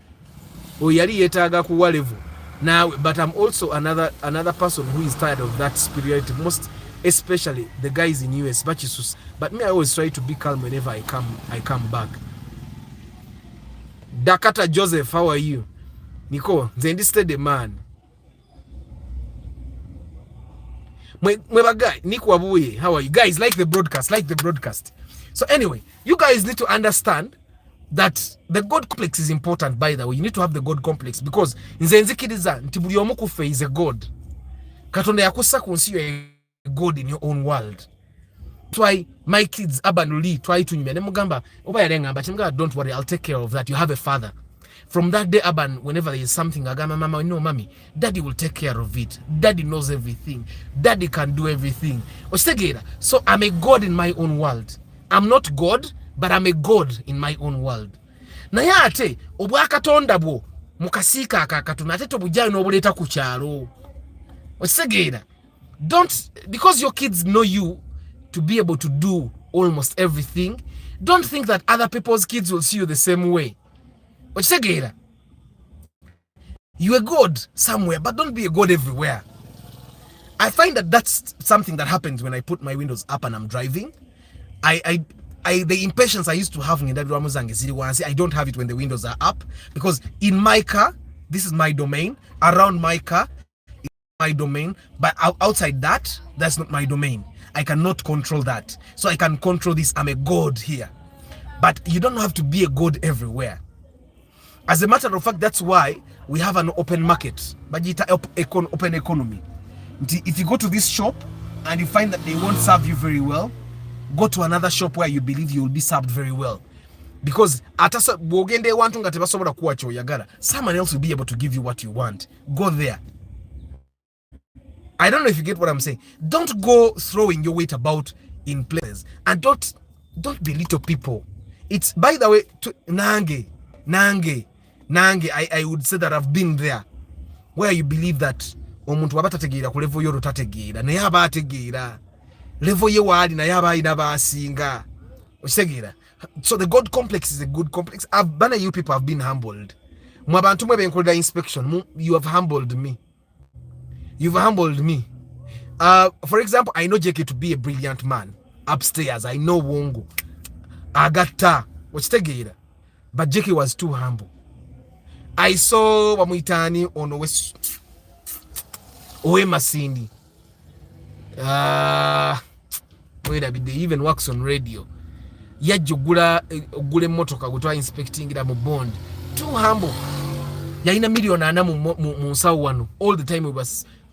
Oyali yetaaga kuwa level. Now, but I'm also another person who is tired of that superiority, most especially the guys in US. But me, I always try to be calm whenever I come back. Dakata Joseph, how are you? Nico, Zendiste the man. Guy, Nico Abuye, how are you? Guys, like the broadcast. So anyway, you guys need to understand that the God complex is important. By the way, you need to have the God complex, because nze nzikiriza nti buli omu kufe is a God. Katonda yakussa ku nsi a God in your own world. That's why my kids abanuli try to nyumya ne mugamba oba yarengamba kimga, don't worry, I'll take care of that. You have a father. From that day, Aban, whenever there is something, agama mama, no, mommy, daddy will take care of it. Daddy knows everything. Daddy can do everything. So I'm a God in my own world. I'm not God, but I'm a God in my own world. Naye ate obwakatonda bwo mukasiika akakatona ate tobujjayo n'obuleeta ku kyalo. Okitegeera. Don't, because your kids know you to be able to do almost everything, don't think that other people's kids will see you the same way. Okitegeera. You're a God somewhere, but don't be a God everywhere. I find that that's something that happens when I put my windows up and I'm driving. The impatience I used to have in that I don't have it when the windows are up, because in my car, this is my domain. Around my car is my domain, but outside that, that's not my domain. I cannot control that. So I can control this. I'm a God here. But you don't have to be a God everywhere. As a matter of fact, that's why we have an open market. But it's open economy. If you go to this shop and you find that they won't serve you very well, go to another shop where you believe you will be served very well. Because someone else will be able to give you what you want. Go there. I don't know if you get what I'm saying. Don't go throwing your weight about in places, and don't belittle people. It's, by the way, nange. I would say that I've been there, where you believe that omuntu wabatategeera ku level yoro tategeera naye abategeera level ye wali naye abayina basinga. Okitegeera. So the God complex is a good complex. You people have been humbled. Mu abantu mwe benkolera inspection, you have humbled me. You've humbled me. For example, I know JK to be a brilliant man upstairs. I know Wongo, Agata, Okitegeera. But JK was too humble. I saw Wamuitani on Owe Masindi. Wait a bit, they even works on radio. Yajugula ogule motoka gutwa inspecting ira mu bond. Too humble. Yaina million ana mu nsawo wano. All the time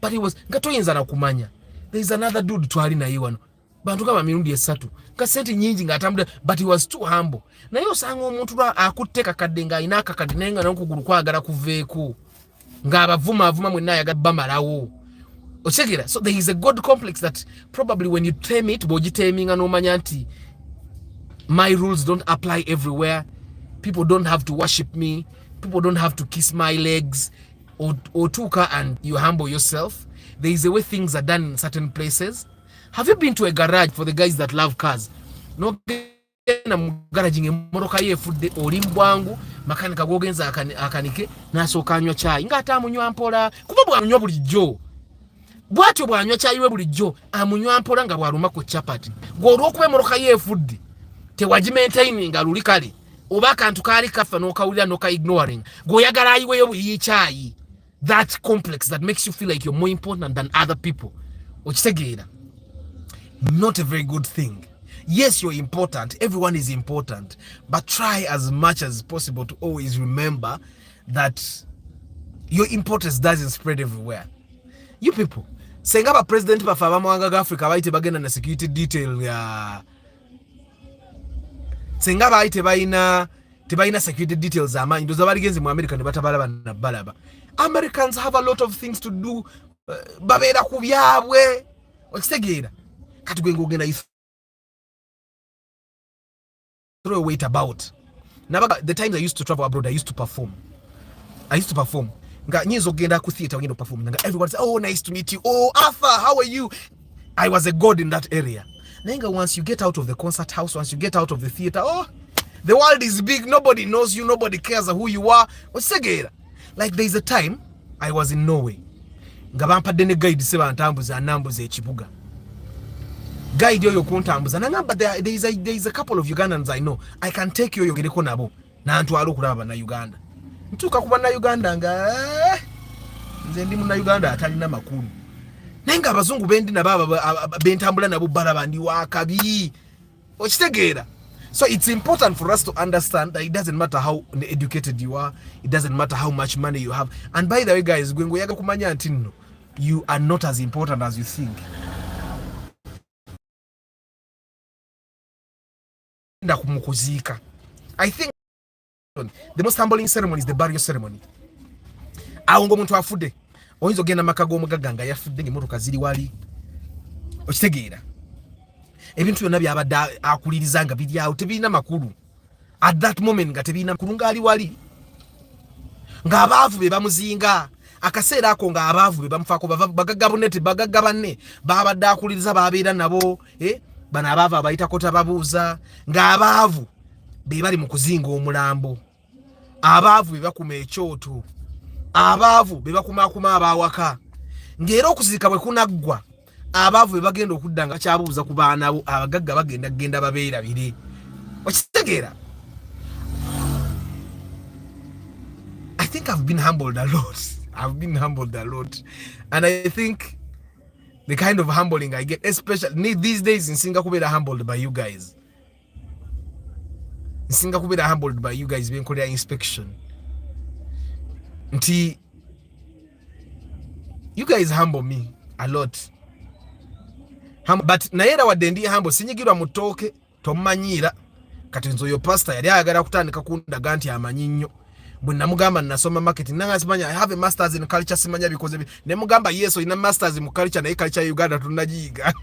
but he was ngatoyinza na kumanya. There is another dude twali na yiwano. Bantu kama mirundi esatu. Kasenti nyingi ngatambula, but he was too humble. Na yo sanga omuntu akuteka kadenga inaka kadinenga na okuguru kwagala kuveeku. Ngaba vuma mwenna yagadba malawo. Okitegeera. So there is a God complex that probably when you tame it, bojitaming and omanya nti my rules don't apply everywhere. People don't have to worship me. People don't have to kiss my legs or tuka, and you humble yourself. There is a way things are done in certain places. Have you been to a garage, for the guys that love cars? No garage ng'emmotoka yefudde olimbwangu makanika gogenza akanike nasooka anywa chai ng'ate amunywa mpola kuba bw'anywa bulijjo. Bw'atyo bw'anywa chai we bulijjo amunywa mpola nga bw'aluma ku chapati. Gw'olw'okuba emmotoka yefudde tewagimaintaining nga luli kale oba akantu kaali kafa n'okawulira n'oka ignoring gw'oyagala ayiweyo buyi chai. that complex that makes you feel like you're more important than other people. Not a very good thing. Yes, you're important. Everyone is important. But try as much as possible to always remember that your importance doesn't spread everywhere. You people, saying about President Pafavamwanga Africa, baite bagenda na security detail ya saying about tebaina security details ama ndo zabaligenzi mu America ne batabala na balaba. Americans have a lot of things to do. Babera ku byabwe. Okitegeera. Kati gwe ngogenda throw a weight about. Now, the times I used to travel abroad, I used to perform. Nga nyizo genda ku theater ngendo perform. Nga everyone say, "Oh, nice to meet you. Oh, Arthur, how are you?" I was a god in that area. Nenga, once you get out of the concert house, once you get out of the theater, oh, the world is big. Nobody knows you. Nobody cares who you are. Like there is a time I was in Norway. Nga bampadde ne guide seba ntambuza nambuza ekibuga. Guide yoyo kuntambuza nangamba there is a couple of Ugandans I know. I can take you yogereko nabo na ntwalo kulaba na Uganda. Ntuka kuba na Uganda nga nze ndi mu Uganda atalina makulu. Nenga abazungu bendi na baba bentambula nabo baraba ndi wakabi. Okitegeera. So it's important for us to understand that it doesn't matter how educated you are, it doesn't matter how much money you have. And by the way, guys, yaga kumanya ntino, you are not as important as you think. I think the most humbling ceremony is the burial ceremony. Awo muntu afude. Oyinza ogenda makago omugaganga yafudde ng'emmotoka ziri wali. Okitegeera. Ebintu byonna byabadde akulirizanga biri awo tebirina makulu. At that moment nga tebirina makulu ngali wali. Ng'abaavu be bamuzinga. Akaseera ako ng'abaavu be bamufaako bagagga banne babadde akuliriza babeera nabo. Bano abaavu abayitako tababuuza. Ng'abaavu be bali mu kuzinga omulambo. Abaavu be bakuma ekyoto. Abaavu be bakumaakuma abaawaka. Ng'era okuzika bwe kunaggwa. Abaavu be bagenda okudda nga kyabuuza ku baana bo abagagga bagenda babeera bire. Okitegeera? I think I've been humbled a lot. And I think the kind of humbling I get, especially these days in Singapore, humbled by you guys. In Singapore, humbled by you guys being called inspection. Nti, you guys humble me a lot. But naera wadendi humble sinyigirwa mutoke tomanyira kati nzo yo pastor yali agala kutandika kundaga nti amanyi nnyo bwe namugamba nasoma marketing nanga simanya I have a masters in culture simanya because ne mugamba yeso ina masters mu culture na culture ya Uganda tunajiga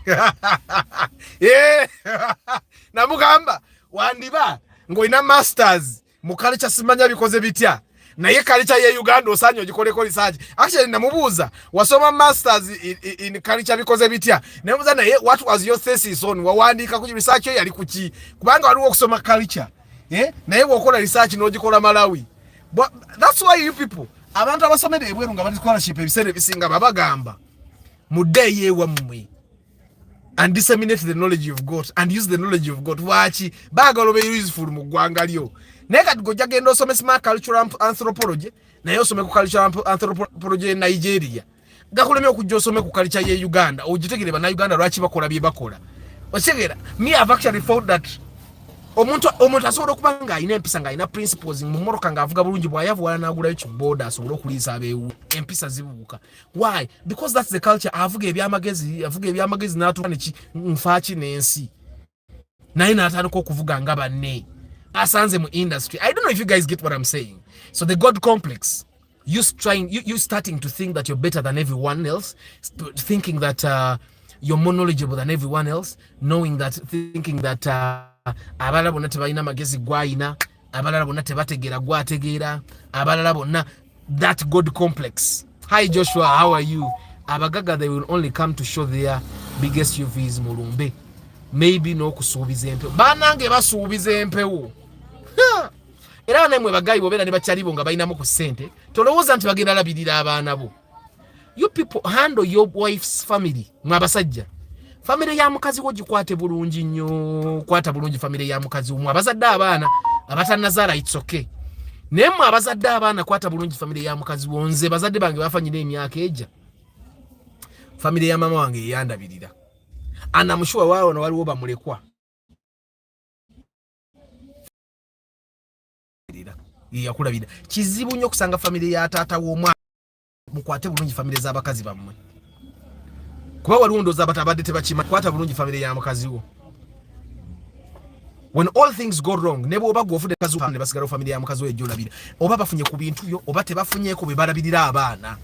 namugamba wandiba ngo ina masters mu culture simanya because bitya na ye culture ya Uganda osanyo gikoleko research actually namubuuza wasoma masters in culture because bitya namubuuza na ye what was your thesis on wawandika ku research yali kuki kubanga waliwo okusoma culture na ye wokola research n'ogikola Malawi. But that's why you people abantu abasomere ebweru nga bali scholarship ebisere bisinga babagamba mudeye wamwe and disseminate the knowledge you've got and use the knowledge you've got wachi bagalo be useful mu gwanga lyo neka tugoja gendo some smart cultural anthropology na yo some ku cultural anthropology in Nigeria gakuleme okujjo some ku culture ye Uganda ogitegere bana Uganda lwachi bakola bye bakola okegera me have actually found that omuntu asobola okubanga ina empisa nga ina principles mu moroka nga avuga bulungi bwayavu wala nagula echo border asobola okuliisa abeewu empisa zibuuka. Why? Because that's the culture. Avuga ebyamagezi n'atuka nfaachi n'ensi naye n'atandika okuvuga nga banne asanze mu industry. I don't know if you guys get what I'm saying. So the God complex, you starting to think that you're better than everyone else, thinking that you're more knowledgeable than everyone else, thinking that abalala bonna tebalina magezi gwayina, abalala bonna tebategeera gwategeera, abalala bonna, that God complex. Hi Joshua, how are you? Abagaga, they will only come to show their biggest UVs mulumbe. Maybe no kusuubiza empewo. Banange basuubiza empewo. Era namwe bagayi bobeera ne bakyalibo nga balinamu ku ssente, tolowooza nti bagenda labirira abaana bo. You people handle your wife's family. Mwabasajja. Family ya mukazi wo gikwate bulungi nnyo. Kwata bulungi family ya mukazi wo. Mwabazadde abaana abatanazaala, it's okay. nemu abazadde abaana kwata bulungi family ya mukazi wonze bazadde bange bafanyire emyaka eja family ya mama wange yandabirira anamushuwa wao na waliwo bamulekwa yakulabira kizibu nnyo kusanga family ya taata w'omwana mukwate bulungi family z'abakazi bammwe kuba waliwo ndooza abatabadde tebakima kwata bulungi family ya mukazi wo. When all things go wrong nebo oba gofudde kazu ne basigala family ya mukazi we ejjolabira oba bafunye ku bintu byo oba tebafunyeeko bwe balabirira abaana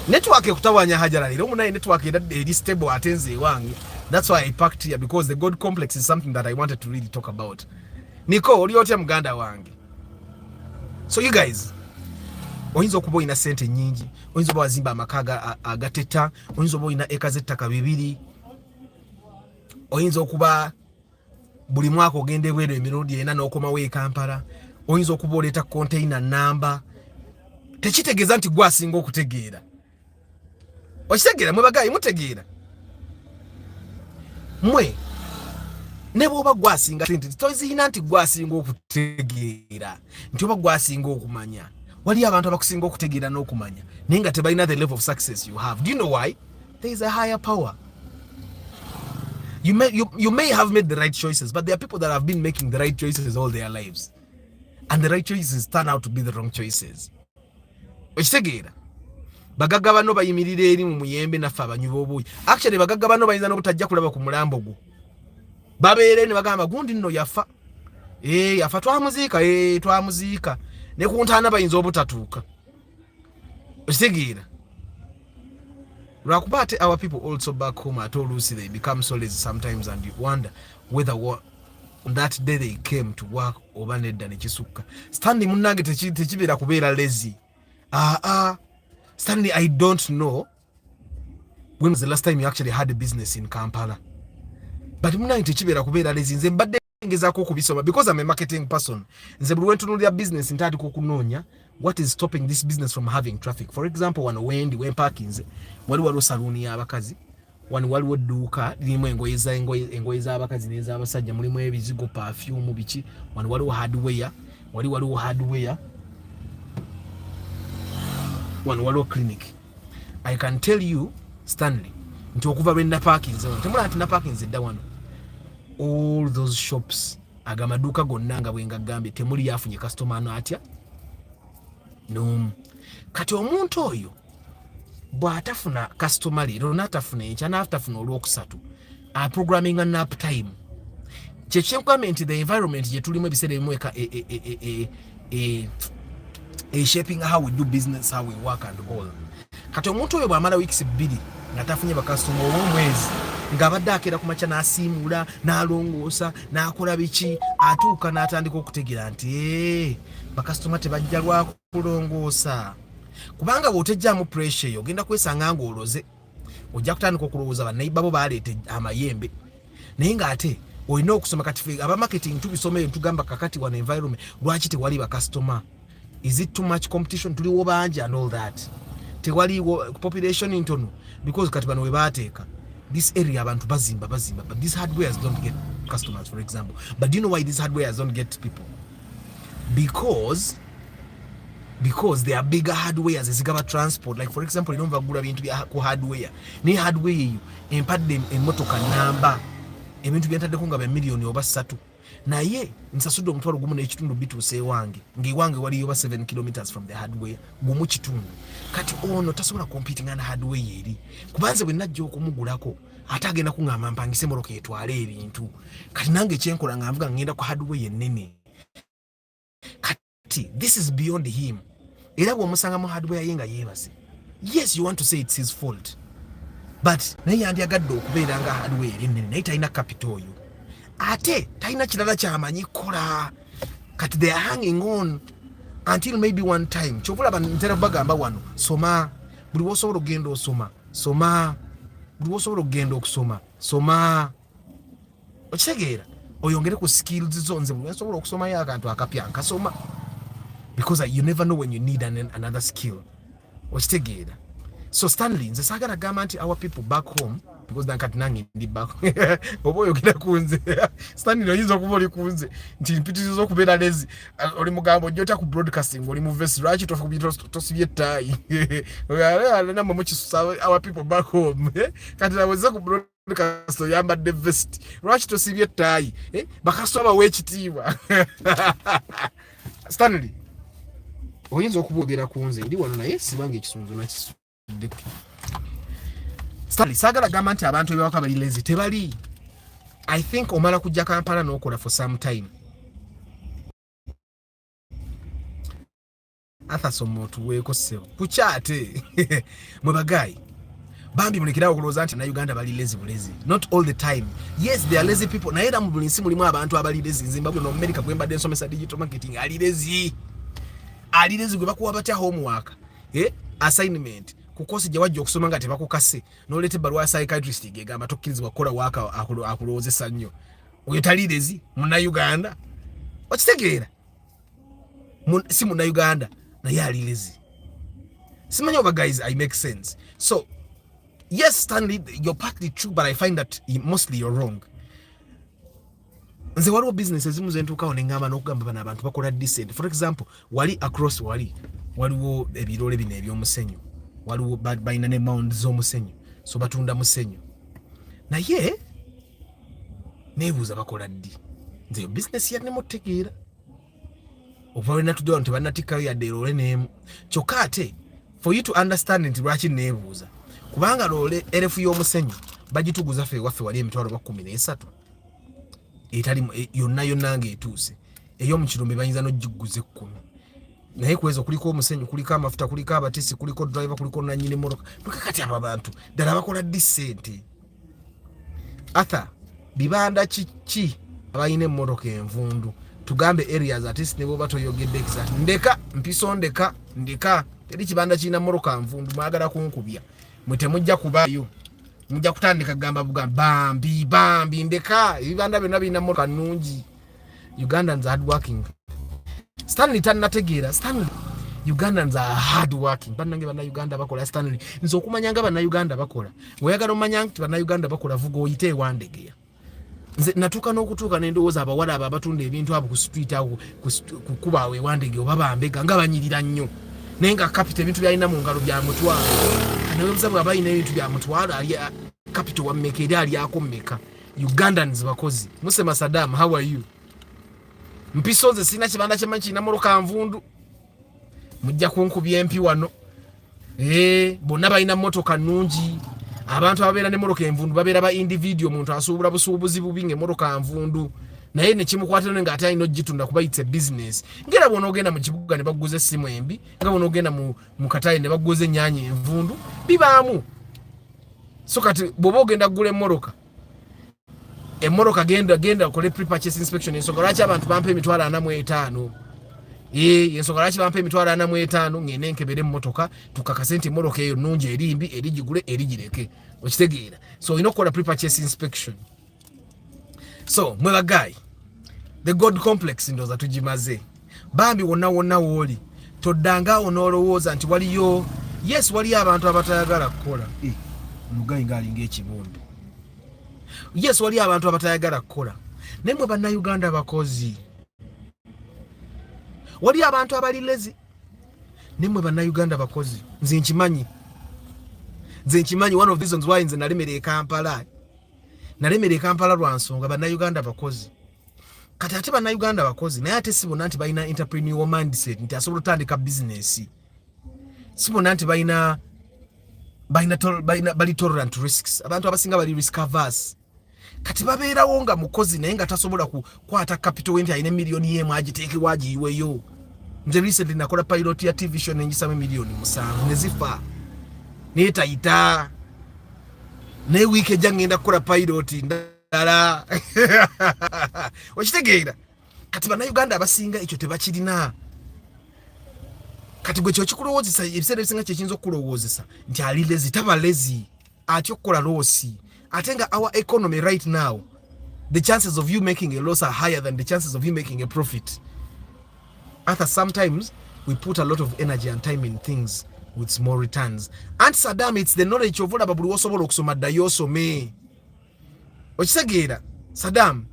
network ekutawanya hajara lero munaye network eri stable atenze wange. That's why I packed here, because the God complex is something that I wanted to really talk about. Niko oli otya muganda wange. So you guys, oyinza okuba oyina sente nyingi, oyinza okuba wazimba amaka agateta, oyinza okuba oyina eka z'ettaka 2, oyinza okuba buli mwaka ogende bwero emirundi 4 n'okomawo e Kampala, oyinza okuba oleeta container number. Tekitegeeza nti gwe asinga okutegeera. Okitegeera mwe bagayi mutegeera. Mwe ne bwoba gwe asinga sente toziyina nti gwe asinga okutegeera, nti oba gwe asinga okumanya. Wali abantu abakusinga okutegeera n'okumanya naye nga tebalina the level of success you have. Do you know why? There is a higher power. You may have made the right choices, but there are people that have been making the right choices all their lives, and the right choices turn out to be the wrong choices. Okitegeera bagagga bano bayimirira eri mu muyembe naffe abanywi b'obuuyi. Actually bagagga bano bayinza n'obutajja kulaba ku mulambo gwo, babeere ne bagamba gundi nno yafa, yafa twamuziika, twamuziika, ne ku ntaana bayinza obutatuuka. Okitegeera lwakuba ate our people also back home at all Lucy, they become so lazy sometimes, and you wonder whether that day they came to work oba nedda ne kisukka. Stanley munnange tekibeera kubeera lazy. Stanley, I don't know when was the last time you actually had a business in Kampala, but munnange tekibeera kubeera lazy. Nze mbadde ngezaako okubisoma because I'm a marketing person. Nze buli wentunuulira business ntandika okunoonya what is stopping this business from having traffic. For example, wano when parkings waliwo saloon y'abakazi, wano waliwo dduuka lirimu engoye z'abakazi n'ez'abasajja, mulimu ebizigo, perfume, biki. Wano waliwo hardware, waliwo hardware, wano waliwo clinic. I can tell you Stanley nti okuva lwe parkings wano temula nti na parkings edda wano, all those shops agamaduuka gonna nga bwe ngagambye temuli yafunye customer ano atya no. Kati omuntu oyo bw'atafuna customer leero n'atafuna enkya n'atafuna olwokusatu, programming and nap time, kyekyenkugambye nti the environment gye tulimu ebiseera ebimu shaping how we do business, how we work and all. Kati omuntu oyo bw'amala weeks 2 nga tafunye bakasitoma olw'omwezi, ng'abadde akeera ku makya n'asiimula n'alongoosa n'akola biki, atuuka n'atandika okutegeera nti bakasitoma tebajja lwa kulongoosa. Kubanga bw'otejjaamu pressure eyo ogenda kwesanga ng'oloze, ojja kutandika okulowooza bannayibba bo baaleeta amayembe. Naye ng'ate olina okusoma. Kati aba marketing tubisoma tugamba kakati wano environment lwaki tewali bakasitoma. Is it too much competition? Tuliwo bangi and all that. Tewaliwo population ntono because kati bano we baateeka this area abantu bazimba, but these hardwares don't get customers, for example. But do you know why these hardwares don't get people? Because they are bigger hardwares ezigaba transport. Like for example, inomva gula bintu bya ku hardware, ne hardware eyo empadde emmotoka namba ebintu byantadde nga $1 oba 3, naye nsasudde omutwalo gumu n'ekitundu bituuse wange, ng'ewange waliyo 7 kilometers from the hardware gumu kitundu. Kati ono tasobola competing na hardware eri, kubanze bwe najja okumugulako ate agenda kuŋŋamba mpangise moroka etwale ebintu. Kati nange kyenkola nga nvuga ngenda ku hardware ennene. Kati this is beyond him. Era bw'omusanga mu hardware ye nga yeebase, yes, you want to say it's his fault, but naye yandyagadde okubeera nga hardware ennene, naye talina capital oyo, ate talina kirala kyamanyi kola. Kati they are hanging on until maybe one time. Kyovulaba ntera bagamba wano, soma buli wosobola okugenda osoma, soma buli wosobola okugenda okusoma, soma. Okitegeera oyongere ku skills zo. Nze buli wosobola okusomayo akantu akapya nkasoma, because you never know when you need another skill. Okitegeera. So Stanley nze sagala gamba nti our people back home because nankati nange ndi back oba oyogera kunze Stanley oyinza okuba oli kunze nti mpitiriza okubeera lezi oli mugambo ojjota ku broadcasting oli mu vesi lwaki tosibye ettayi namwe mukisusa our people back home kati naweza ku broadcast oyambadde vest lwaki tosibye ettayi bakasitoma bawa ekitiibwa Stanley oyinza okuba ogera kunze ndi wano naye sibanga ekisunzo nakisu Stanley sagala gamba nti abantu ebawaka bali lazy tebali. I think omala kujja Kampala n'okola for some time. Athasomo tuweeko sebo kukyate mwe bagayi bambi mulekerawo okulowooza nti na Uganda bali lazy bulezi. Not all the time. Yes, there are lazy people. Naye era mu buli nsi mulimu abantu abali lazy. Zimbabwe no America gwe mbadde nsomesa digital marketing ali lazy. Ali lazy gwe bakuwa batya homework. Assignment. Kukosi jawajja okusoma nga tebakukase n'oleta ebbaluwa ya psychiatrist egamba tokkirizibwa kukola waaka akulowoozesa nnyo oyo talirezi munnauganda okitegeera si munnauganda naye alirezi simanyi oba guys I make sense. So yes Stanley you're partly true but I find that mostly you're wrong. Nze waliwo business ezimu zentuukawo neŋŋamba n'okugamba bano abantu bakola decent. For example wali across waliwo ebirole bino eby'omusenyu waliwo balina ne mound z'omusenyu so batunda musenyu naye neebuuza bakola ddi nze yo business yannemu otegeera oba wena tuddewa nti bannatikayo yadde loole n'emu kyokka ate for you to understand nti lwaki neebuuza kubanga loole erefu y'omusenyu bagituguza ffe ewaffe wali emitwalo 13 etali yonna ng'etuuse ey'omukirumbe bayinza n'ogiguza 10 naye kuweza kuliko omusenyu kuliko amafuta kuliko abatisi kuliko driver kuliko nanyini motoka kati aba bantu ddala bakola decent. Atha bibanda kiki abayina emmotoka envundu tugambe areas artist ne boba toyogedde exact ndeka mpiso ndeka teri kibanda kina motoka nvundu mwagala kunkubya mutemujja kubayo mujja kutandika gamba bambi ndeka ebibanda byonna bina motoka nungi. Ugandans are hard working. Stanley tannategeera Stanley Ugandans are hard working. Bannange banna Uganda bakola Stanley nzo okumanyanga banna Uganda bakola oyagala omanya nti banna Uganda bakola vuga oyite ewandegeya nze natuuka n'okutuuka n'endowooza abawala abo abatunda ebintu abo ku street awo kukuba awo ewandegeya oba bambega nga banyirira nnyo naye nga kapita ebintu byalina mu ngalo bya mutwalo naye obuzabu abalina ebintu bya mutwalo ali kapita wa mmeka eri alyako mmeka. Ugandans bakozi Musema Saddam how are you mpisonze sina kibanda kyemanyi kirina motoka nvundu mujja kunkubya empi wano bonna balina motoka nnungi abantu ababeera ne motoka envundu babeera ba individual omuntu asuubula busuubuzi bubi ng'emmotoka nvundu naye ne kimukwatira ng'ate alina ogitunda kuba it's a business. Ngera bw'ona ogenda mu kibuga ne baguza essimu embi nga bw'ona ogenda mu katale ne baguza ennyaanya envundu bibaamu. So kati bw'oba ogenda kugula emmotoka genda okole pre-purchase inspection. Ensonga lwaki abantu bampa emitwalo 45 ensonga lwaki bampa emitwalo 45 ngende nkebere emmotoka tukakase nti emmotoka eyo nnungi erimbi erigigule erigireke okitegeera. So olina okukola pre-purchase inspection. So mwe bagayi the god complex ndooza tugimaze bambi wonna wooli toddangaawo n'olowooza nti waliyo yes waliyo abantu abatayagala kukola omugayi ng'alinga ekibumbi. Yes wali abantu abatayagala kukola naye mwe bannayuganda bakozi wali abantu abali lazy naye mwe bannayuganda bakozi nze nkimanyi one of the reasons why nze nalemera e Kampala lwa nsonga bannayuganda bakozi kati ate bannayuganda bakozi naye ate si bonna nti balina entrepreneur mindset nti asobola otandika business si bonna nti bali tolerant to risks. Abantu abasinga bali risk averse kati babeerawo nga mukozi naye nga tasobola kukwata capital wenti alina miliyoni yemu agiteekebwa agiyiweyo. Nze recently nakola pilot ya TV show nenjisamu miliyoni 7 nezifa naye tayita naye wiiki ejja ngenda kukola pilot ndala okitegeera. Kati bannayuganda abasinga ekyo tebakirina. Kati gwe kyo kikulowoozesa ebiseera ebisinga kyekiyinza okukulowoozesa nti ali lazy taba lazy atya okukola loosi. Ate nga our economy right now the chances of you making a loss are higher than the chances of you making a profit. Sometimes we put a lot of energy and time in things with small returns. And Saddam, it's the knowledge of what buli wosobola okusoma dda yosome. Okitegeera, Saddam,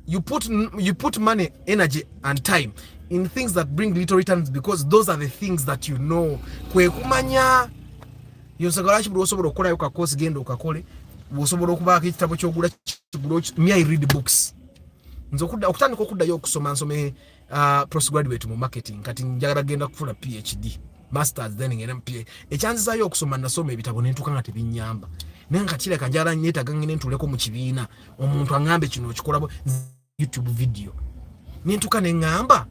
you put money, energy and time in things that bring little returns because those are the things that you know. Kwe kumanya yonsagala ki buli wosobola okukolayo ka course genda okakole, wosobola okubaako ekitabo ky'ogula me I read books. Nze okutandika okuddayo okusoma nsome postgraduate mu marketing kati njagala genda kufuna PhD masters then ngena MPA ekyanzizayo okusoma nasoma ebitabo nentuka nga tebinyamba naye nga kireka njagala nneetaga ngene ntuleko mu kibiina omuntu aŋŋambe kino okikola YouTube video nentuka ne ŋŋamba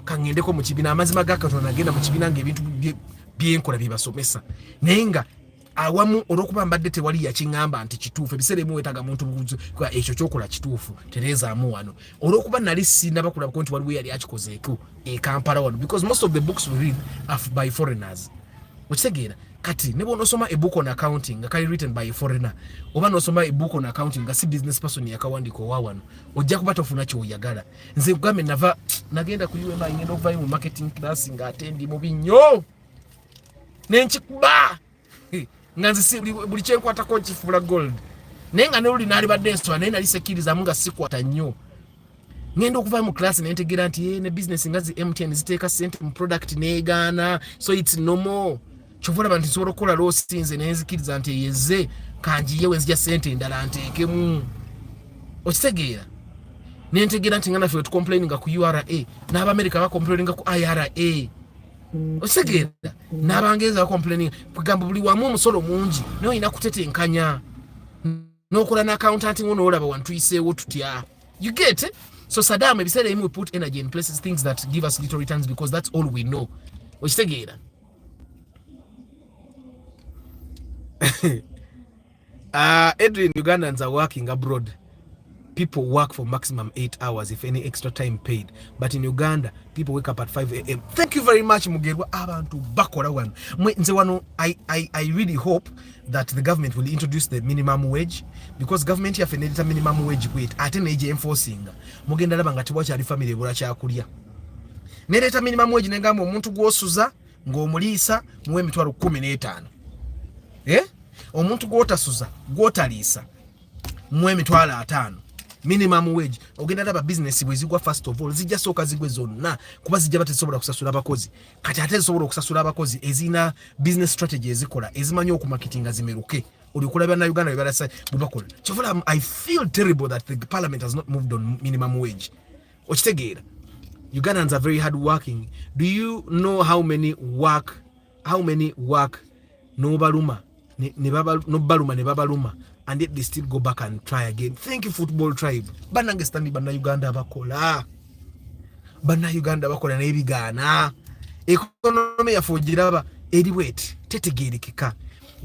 kangendeko mu kibiina amazima ga Katonda nagenda mu kibiina ng'ebintu byenkola bibasomesa naye nga awamu olwokuba mbadde tewali yakiŋŋamba nti kituufu ebiseera ebimu weetaaga muntu kwa ekyo kyokola kituufu tereezaamu wano olwokuba nali sinaba kulabako nti waliwo yali akikozeeko e Kampala wano because most of the books we read are by foreigners. Okitegeera kati ne bw'onosoma a book on accounting nga kali written by a foreigner oba n'osoma a book on accounting nga si business person yakawandiika owa wano ojja kuba tofuna kyoyagala. Nze kugambe nagenda ku UMI ngenda okuvayo mu marketing class ng'ate ndi mubi nnyo nenkikuba nga nzi buli kyenkwatako nkifuula gold naye nga noluli naali badde enswa naye nali sekkirizamu nga sikwata nnyo ngenda okuva mu class nentegeera nti ne business nga zi MTN ziteeka sente mu product neegaana so it's normal kyova olaba nti nsobola okukola loosinze nenzikiriza nti eyeze kanjiye wenzija sente endala nteekemu. Okitegeera nentegeera nti nga naffe wetucomplaininga ku URA n'Abamerika bakomplaininga ku IRA. Okitegeera n'Abangereza bakomplaininga kugamba buli wamu omusolo mungi naye olina kutetenkanya n'okola n'accountanting onoolaba wantuyiseewo tutya. You get it? So Saddam, ebiseera ebimu we put energy in places things that give us little returns because that's all we know. Okitegeera Adrian, Ugandans are working abroad. People work for maximum 8 hours if any extra time paid. But in Uganda, people wake up at 5 a.m. Thank you very much, Mugerwa. Abantu bakola wano. Nze wano, I really hope that the government will introduce the minimum wage because government yafe nedita minimum wage kwet ate neje enforcing. Mugenda laba ngati wakyali family ebula kyakulya. Nedeta minimum wage nengamba omuntu gwosuza ng'omuliisa muwe emitwalo 15. Omuntu gwotasuza gwotaliisa muwe emitwalo 5. Minimum wage ogenda laba business bwezigwa first of all zijja soka zigwe zonna kuba zijja batesobola kusasula abakozi kati ate zisobola okusasula abakozi ezina business strategy ezikola ezimanyi okumarketinga zimeruke olikola bya na Uganda byabalasa bubakola chovola. I feel terrible that the parliament has not moved on minimum wage. Okitegeera Ugandans are very hard working. Do you know how many work no baluma no baluma ne babaluma and yet they still go back and try again. Thank you, football tribe. Banange standi bana Uganda bakola. Bana Uganda bakola na ebigana. Economy ya fojiraba ediwet tetegere kika.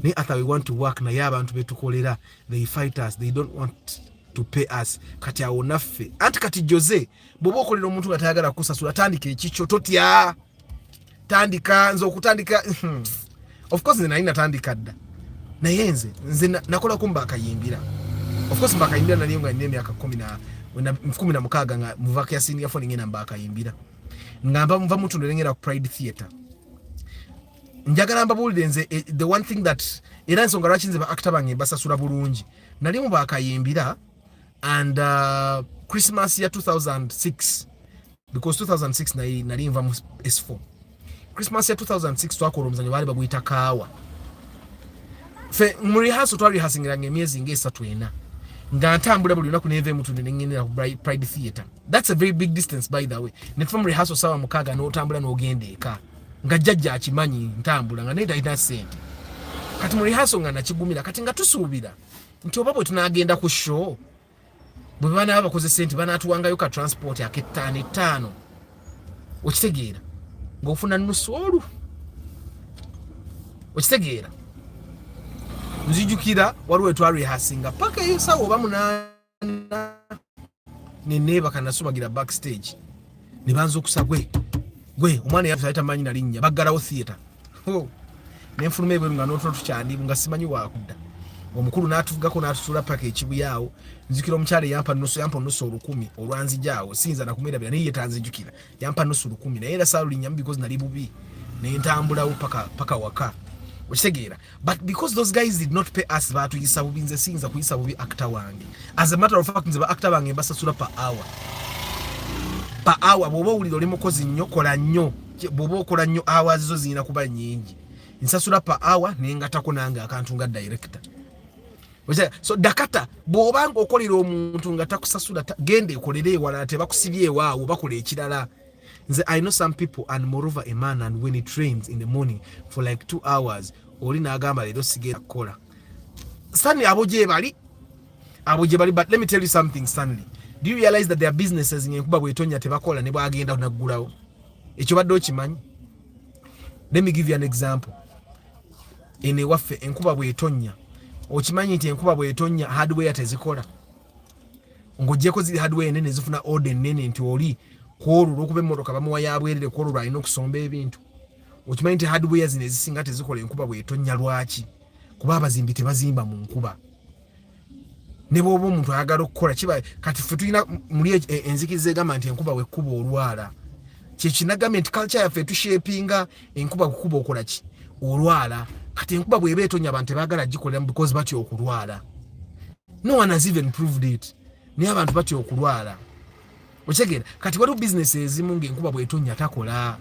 Ne ata we want to work na yaba abantu betukolera. They fight us. They don't want to pay us. Kati awo naffe. Anti kati Jose bobo kolera omuntu gatayagala kusasula tandike ekicho totya. Tandika nzo kutandika. Of course nina tandika dda. Na yenze nze nakola kumba akayimbira. Of course mbaka yimbira na niyonga nemi aka 16 nga muvaka ya senior phone ngena mbaka yimbira. Ngamba mva mutu ndengera ku Pride Theater. Njagala mbabulire nze the one thing that era nsonga lwaki ba actor bange basasula bulungi. Nali mubaka yimbira and Christmas ya 2006 because 2006 nali mva mu S4. Christmas ya 2006 twakola omuzanyo bali baguyita kaawa. Fe murihaso twali hasingira ng'emyezi nga3 nga ntambula buli lunaku neve mutu nengenera ku Pride Theater. That's a very big distance by the way. Ne from rehearsal sawa mukaga n'otambula n'ogenda eka nga jjajja akimanyi ntambula nga nenda ina sente kati mu rehearsal nga nakigumira kati nga tusuubira nti oba bwe tunagenda ku show bwe bana abakoze sente banatuwangayo ka transport ak'ettaano 5. Okitegeera ng'ofuna nusu olu. Okitegeera nzijukira waliwo twali hasinga paka eyo sawa oba munana neba kanasubagira backstage ne banza okusa gwe omwana yafayita manyi na linnya baggalawo theater nenfuluma ebwe nga n'otulo tukyandi nga simanyi wakudda omukulu n'atuvugako n'atusuula paka ekibuyawo nzikira omukyala yampa nusu 10 olwanzijaawo sinza na kumerabira naye yetanzijukira yampa nusu 10 naye era saalu linnya because nali bubi nentambulawo paka waka okitegeera. But because those guys did not pay us batuyisa bubi, nze siyinza kuyisa bubi actor wange. As a matter of fact nze ba actor bange mbasasula per hour. Bw'oba owulira oli mukozi nnyo kola nnyo, bw'oba okola nnyo hours zo zirina kuba nnyingi. Nsasula per hour nengatako nange akantu nga director. So dakata bw'obanga okolera omuntu nga takusasula gende ekolere ewala tebakusibye ewaawo bakola ekirala. Nze I know some people, and moreover a man, and when it rains in the morning for like 2 hours oli n'agamba leero sigenda kukola. Stanley aboje bali, but let me tell you something Stanley. Do you realize that there are businesses in Enkuba bwetonya tebakola ne bwagenda naggulawo? Ekyo badde okimanyi? Let me give you an example. Ene waffe Enkuba bwetonya, okimanyi nti Enkuba bwetonya hardware tezikola. Ng'oggyeko ziri hardware enene zifuna order enene nti oli kwolula okuba emmotoka bamuwa yabwerere kwolula alina okusomba ebintu. Okimanyi nti hardware zino ezisinga tezikola Enkuba bwetonya. Lwaki? Kuba abazimbi tebazimba mu nkuba. Ne bw'oba omuntu ayagala okukola kiba kati ffe tulina muli enzikiriza egamba nti enkuba bw'ekkuba olwala. Kyekinaga nti culture yaffe tushapinga enkuba kukuba okola ki? Olwala. Kati enkuba bw'eba etonya abantu tebaagala gikolera because batya okulwala. No one has even proved it. Naye abantu batya okulwala. Okitegeera? Kati waliwo business ezimu ng'enkuba bw'etonya takola.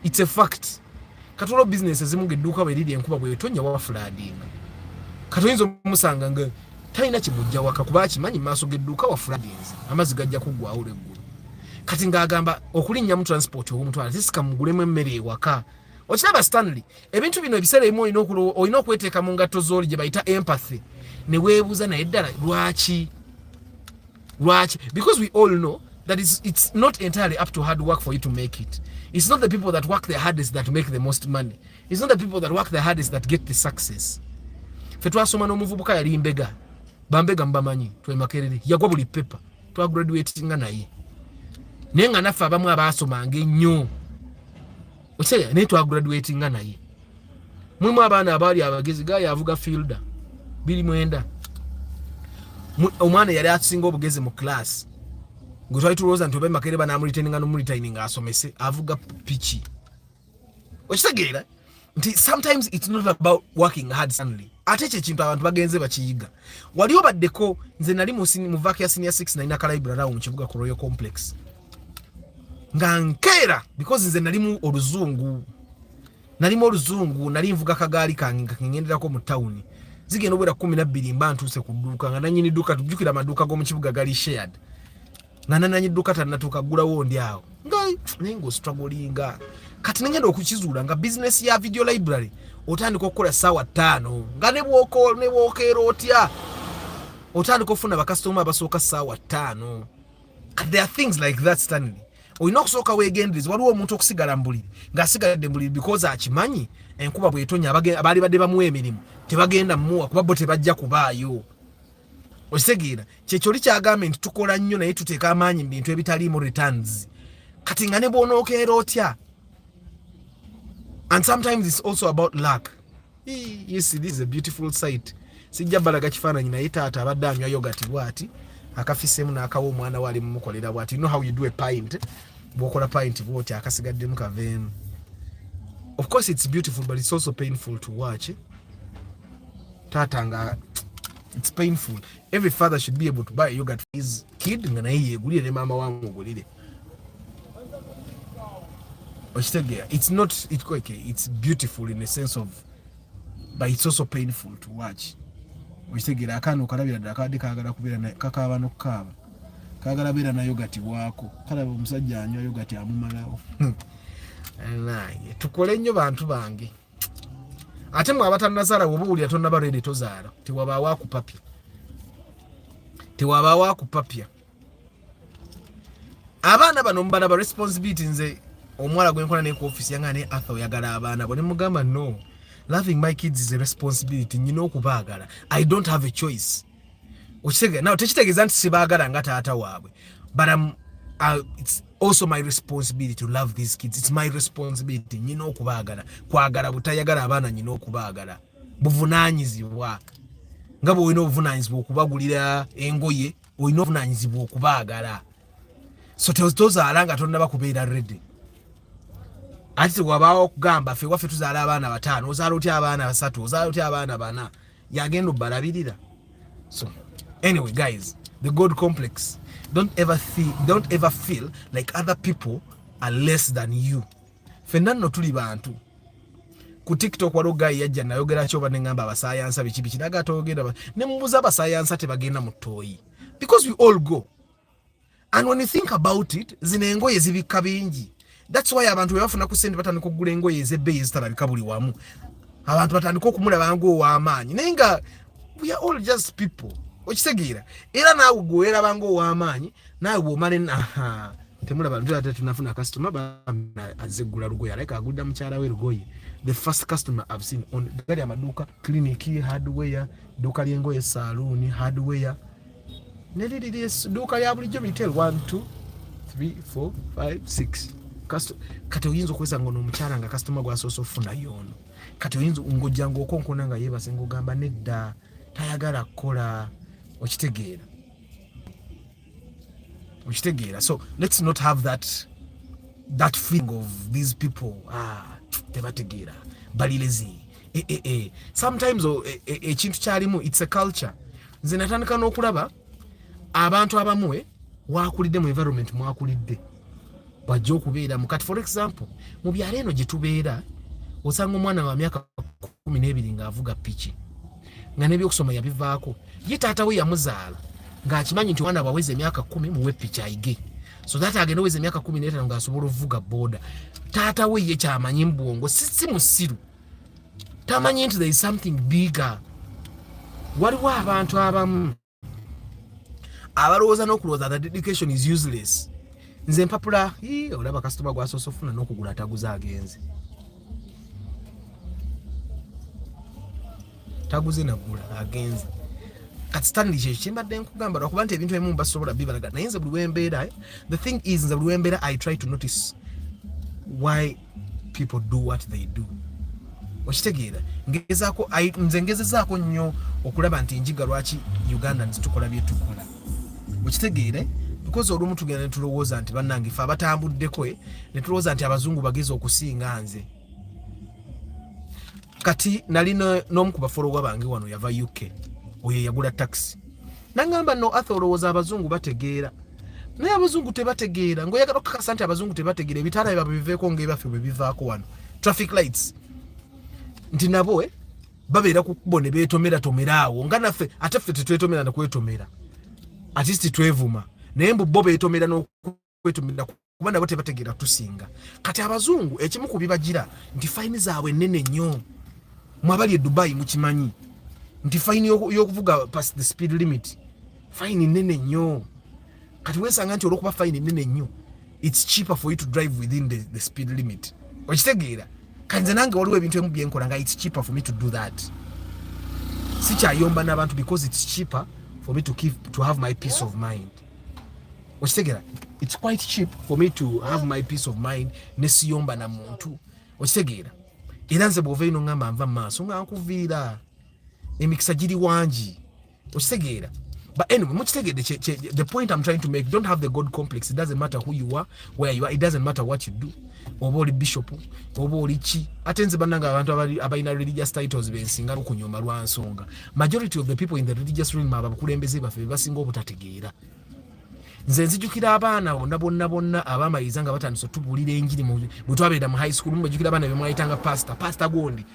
It's a fact. Kati waliwo business ezimu ng'edduuka bwe liri enkuba bw'etonya waba flooding. Kati oyinza omusanga nga talina kimujja waka kuba akimanyi maaso g'edduuka wa floodings. Amazzi gajja kuggwawo leggulu. Kati ng'agamba okulinnya mu transport ow'omutwala tisika mugulemu emmere ewaka. Okiraba Stanley, ebintu bino ebiseera ebimu olina okweteeka mu ngatto z'oli gye bayita empathy. Ne weebuuza naye ddala lwaki? Because we all know that it's not entirely up to hard work for you to make it. It's not the people that work their hardest that make the most money. It's not the people that work their hardest that get the success. Fe twasoma n'omuvubuka yali mbega. Bambega mbamanyi twe Makerere yagwa buli paper twa graduatinga naye. Naye nga naffe abamu abaasomanga ennyo. Okitegeera naye twa graduatinga naye. Mulimu abaana abaali abagezi gaye avuga fielder 29. Omwana yali atusinga obugezi mu class. Gwe twali tulowooza nti oba Makerere banamulitaininga n'omulitaininga asomese avuga pichi. Okitegeera nti sometimes it's not about working hard Stanley. Ate ekintu abantu bagenze bakiyiga. Wali obaddeko nze nali mu vakia senior 6 na inaka library mu kibuga ku Royal Complex. Nga nkeera because nze nalimu oluzungu. Nali nvuga kagaali kange ngenderako mu town. Zigenda obwera 12 mba ntuuse ku dduuka nga nanyini dduuka tujjukira amaduuka g'omu kibuga gali shared. Nga nananyi dduuka tannatuuka ggulawo ndi awo. Naye ng'ostrugglinga. Kati nengenda okukizuula nga business ya video library otandika okukola ssaawa 5 nga ne bw'okeera otya otandika okufuna bakasitoma abasooka ssaawa 5. There are things like that Stanley. Olina okusooka weegendereza. Waliwo omuntu okusigala mu buliri ng'asigadde mu buliri because akimanyi enkuba bw'etonya abaali badde bamuwa emirimu tebagenda mmuwa kuba bo tebajja kubaayo. Okitegeera kyekyo oli kyagambye nti tukola nnyo naye tuteeka amaanyi mu bintu ebitaliimu returns. Kati nga ne bw'onookeera otya. And sometimes it's also about luck. You see, this is a beautiful sight. Sijja balaga kifaananyi naye taata abadde anywa yogurt bw'ati akafisemu n'akawa omwana we ali mumukolera bw'ati. You know how you do a pint? Bw'okola pint bw'oti akasigaddemu kaveemu. Of course it's beautiful but it's also painful to watch. Taata nga it's painful. Every father should be able to buy yogurt for his kid nga naye yeegulire ne maama wamugulire. It's beautiful in a sense of, but it's also painful to watch. Okitegeera akaana okalabira ddala kabadde kaagala kubeera kakaaba n'okukaaba kaagala beera na yogati bwako kalaba omusajja anywa yogati amumalawo. Tukole nnyo bantu bange. Ate mwe abatannazaala bw'oba owulira tonnaba ready tozaala tewabaawo akupapya. Abaana bano mubalaba responsibility. Nze omwala gwe nkola ne ku office yange ne Arthur oyagala abaana bo ne mugamba no, loving my kids is a responsibility. Nyina okubaagala. I don't have a choice. Okitegeera now tekitegeeza nti sibaagala nga taata waabwe, but it's also my responsibility to love these kids. It's my responsibility. Nyina okubaagala. Kwagala butayagala abaana nyina okubaagala. Buvunaanyizibwa. Nga bwe olina obuvunaanyizibwa okubagulira engoye, olina obuvunaanyizibwa okubaagala. So tozaala nga tonnaba kubeera ready. ati wabao kugamba fe waffe tuzaala abaana bataano ozaala otya abaana basatu ozaala otya abaana bana yagenda obbalabirira. So anyway guys, the God complex, don't ever feel like other people are less than you. Fenna nno tuli bantu. Ku TikTok waliwo guy yajja nayogera kyo banengamba abasayansa biki biki naga toogera ne mubuza abasayansa tebagenda mu ttooyi because we all go. And when you think about it, zino engoye zibikka bingi. That's why abantu bafuna ku sente batandika okugula engoye ez'ebbeeyi ezitalabika buli wamu. Abantu batandika okumulaba ng'ow'amaanyi naye nga we are all just people. Okitegeera era naawe gweweraba ng'ow'amaanyi naawe bw'omala temulaba ate tunafuna customer azeggula lugoye aleka agudda mukyala we lugoye. The first customer I've seen on gali amaduuka clinic hardware duuka ly'engoye saloon hardware neliri duuka lya bulijjo retail 1 2 3 4 5 6 kati oyinza okweza ngono omukyala nga customer gwasoose ofuna yono kati oyinza ngojja ng'okonkona nga yeebase ng'ogamba nedda tayagala kukola. Okitegeera so let's not have that feeling of these people tebategeera bali lazy. Sometimes ekintu kyalimu it's a culture. Nze natandika n'okulaba abantu abamwe wakulidde mu environment mwakulidde bajja okubeera mu kati for example mu byalo eno gye tubeera osanga omwana wa myaka 12 ng'avuga piki nga n'ebyokusoma yabivaako ye taata we yamuzaala ng'akimanyi nti omwana bwaweza emyaka 10 muwe piki ayige so that agenda oweza emyaka 15 ng'asobola ovuga booda. Taata we ye kyamanyi mu bwongo si musiru tamanyi nti there is something bigger. Waliwo abantu abamu abalowooza n'okulowooza that education is useless. Nze mpapula olaba customer gwasoose ofuna n'okugula taguze agenze taguze nagula agenze kati Stanley kyembadde nkugamba lwakuba nti ebintu ebimu basobola bibalaga naye nze buli wembeera the thing is nze buli wembeera I try to notice why people do what they do. Okitegeera nze ngezezaako nnyo okulaba nti njiga lwaki Uganda nzitukola bye tukola. Okitegeere because olumu tugenda netulowooza nti bannange ife abatambuddeko ne tulowooza nti abazungu bagezi okusinga nze. Kati nali n'omu ku bafolowa bange wano yava UK oyo yagula taxi nangamba no olowooza abazungu bategeera naye abazungu tebategeera ng'oyagala okukakasa nti abazungu tebategeera ebitaala byabwe biveeko ng'ebyaffe bwe bivaako wano traffic lights nti nabo babeera ku kkubo ne beetomera awo nga naffe ate ffe tetwetomera nakwetomera at least twevuma naye mbu bo beetomera n'okwetomera kuba nabo tebategeera tusinga. Kati abazungu ekimu ku bibagira nti fayini zaabwe nnene nnyo mwabali e Dubai mukimanyi nti fayini y'okuvuga past the speed limit fayini nnene nnyo. Kati weesanga nti olw'okuba fayini nnene nnyo it's cheaper for you to drive within the speed limit. Okitegeera kanze nange waliwo ebintu ebimu byenkola nga it's cheaper for me to do that. Sikyayomba n'abantu because it's cheaper for me to have my peace of mind. Okitegeera it's quite cheap for me to have my peace of mind ne siyomba na muntu. Okitegeera era nze bw'ova ino ngamba nva maaso nga nkuviira emikisa giri wangi. Okitegeera but anyway mukitegeedde the point I'm trying to make, don't have the God complex. It doesn't matter who you are, where you are, it doesn't matter what you do. Oba oli bishop oba oli ki ate nze bannanga abantu abalina religious titles bensinga lukunyoma lwa nsonga. Majority of the people in the religious realm abakulembeze baffe basinga obutategeera. Nze nzijukira abaana bonna abamaliriza nga batandise tubuulira enjiri bwe twabeera mu high school mujukira abaana be mwayitanga pastor gondi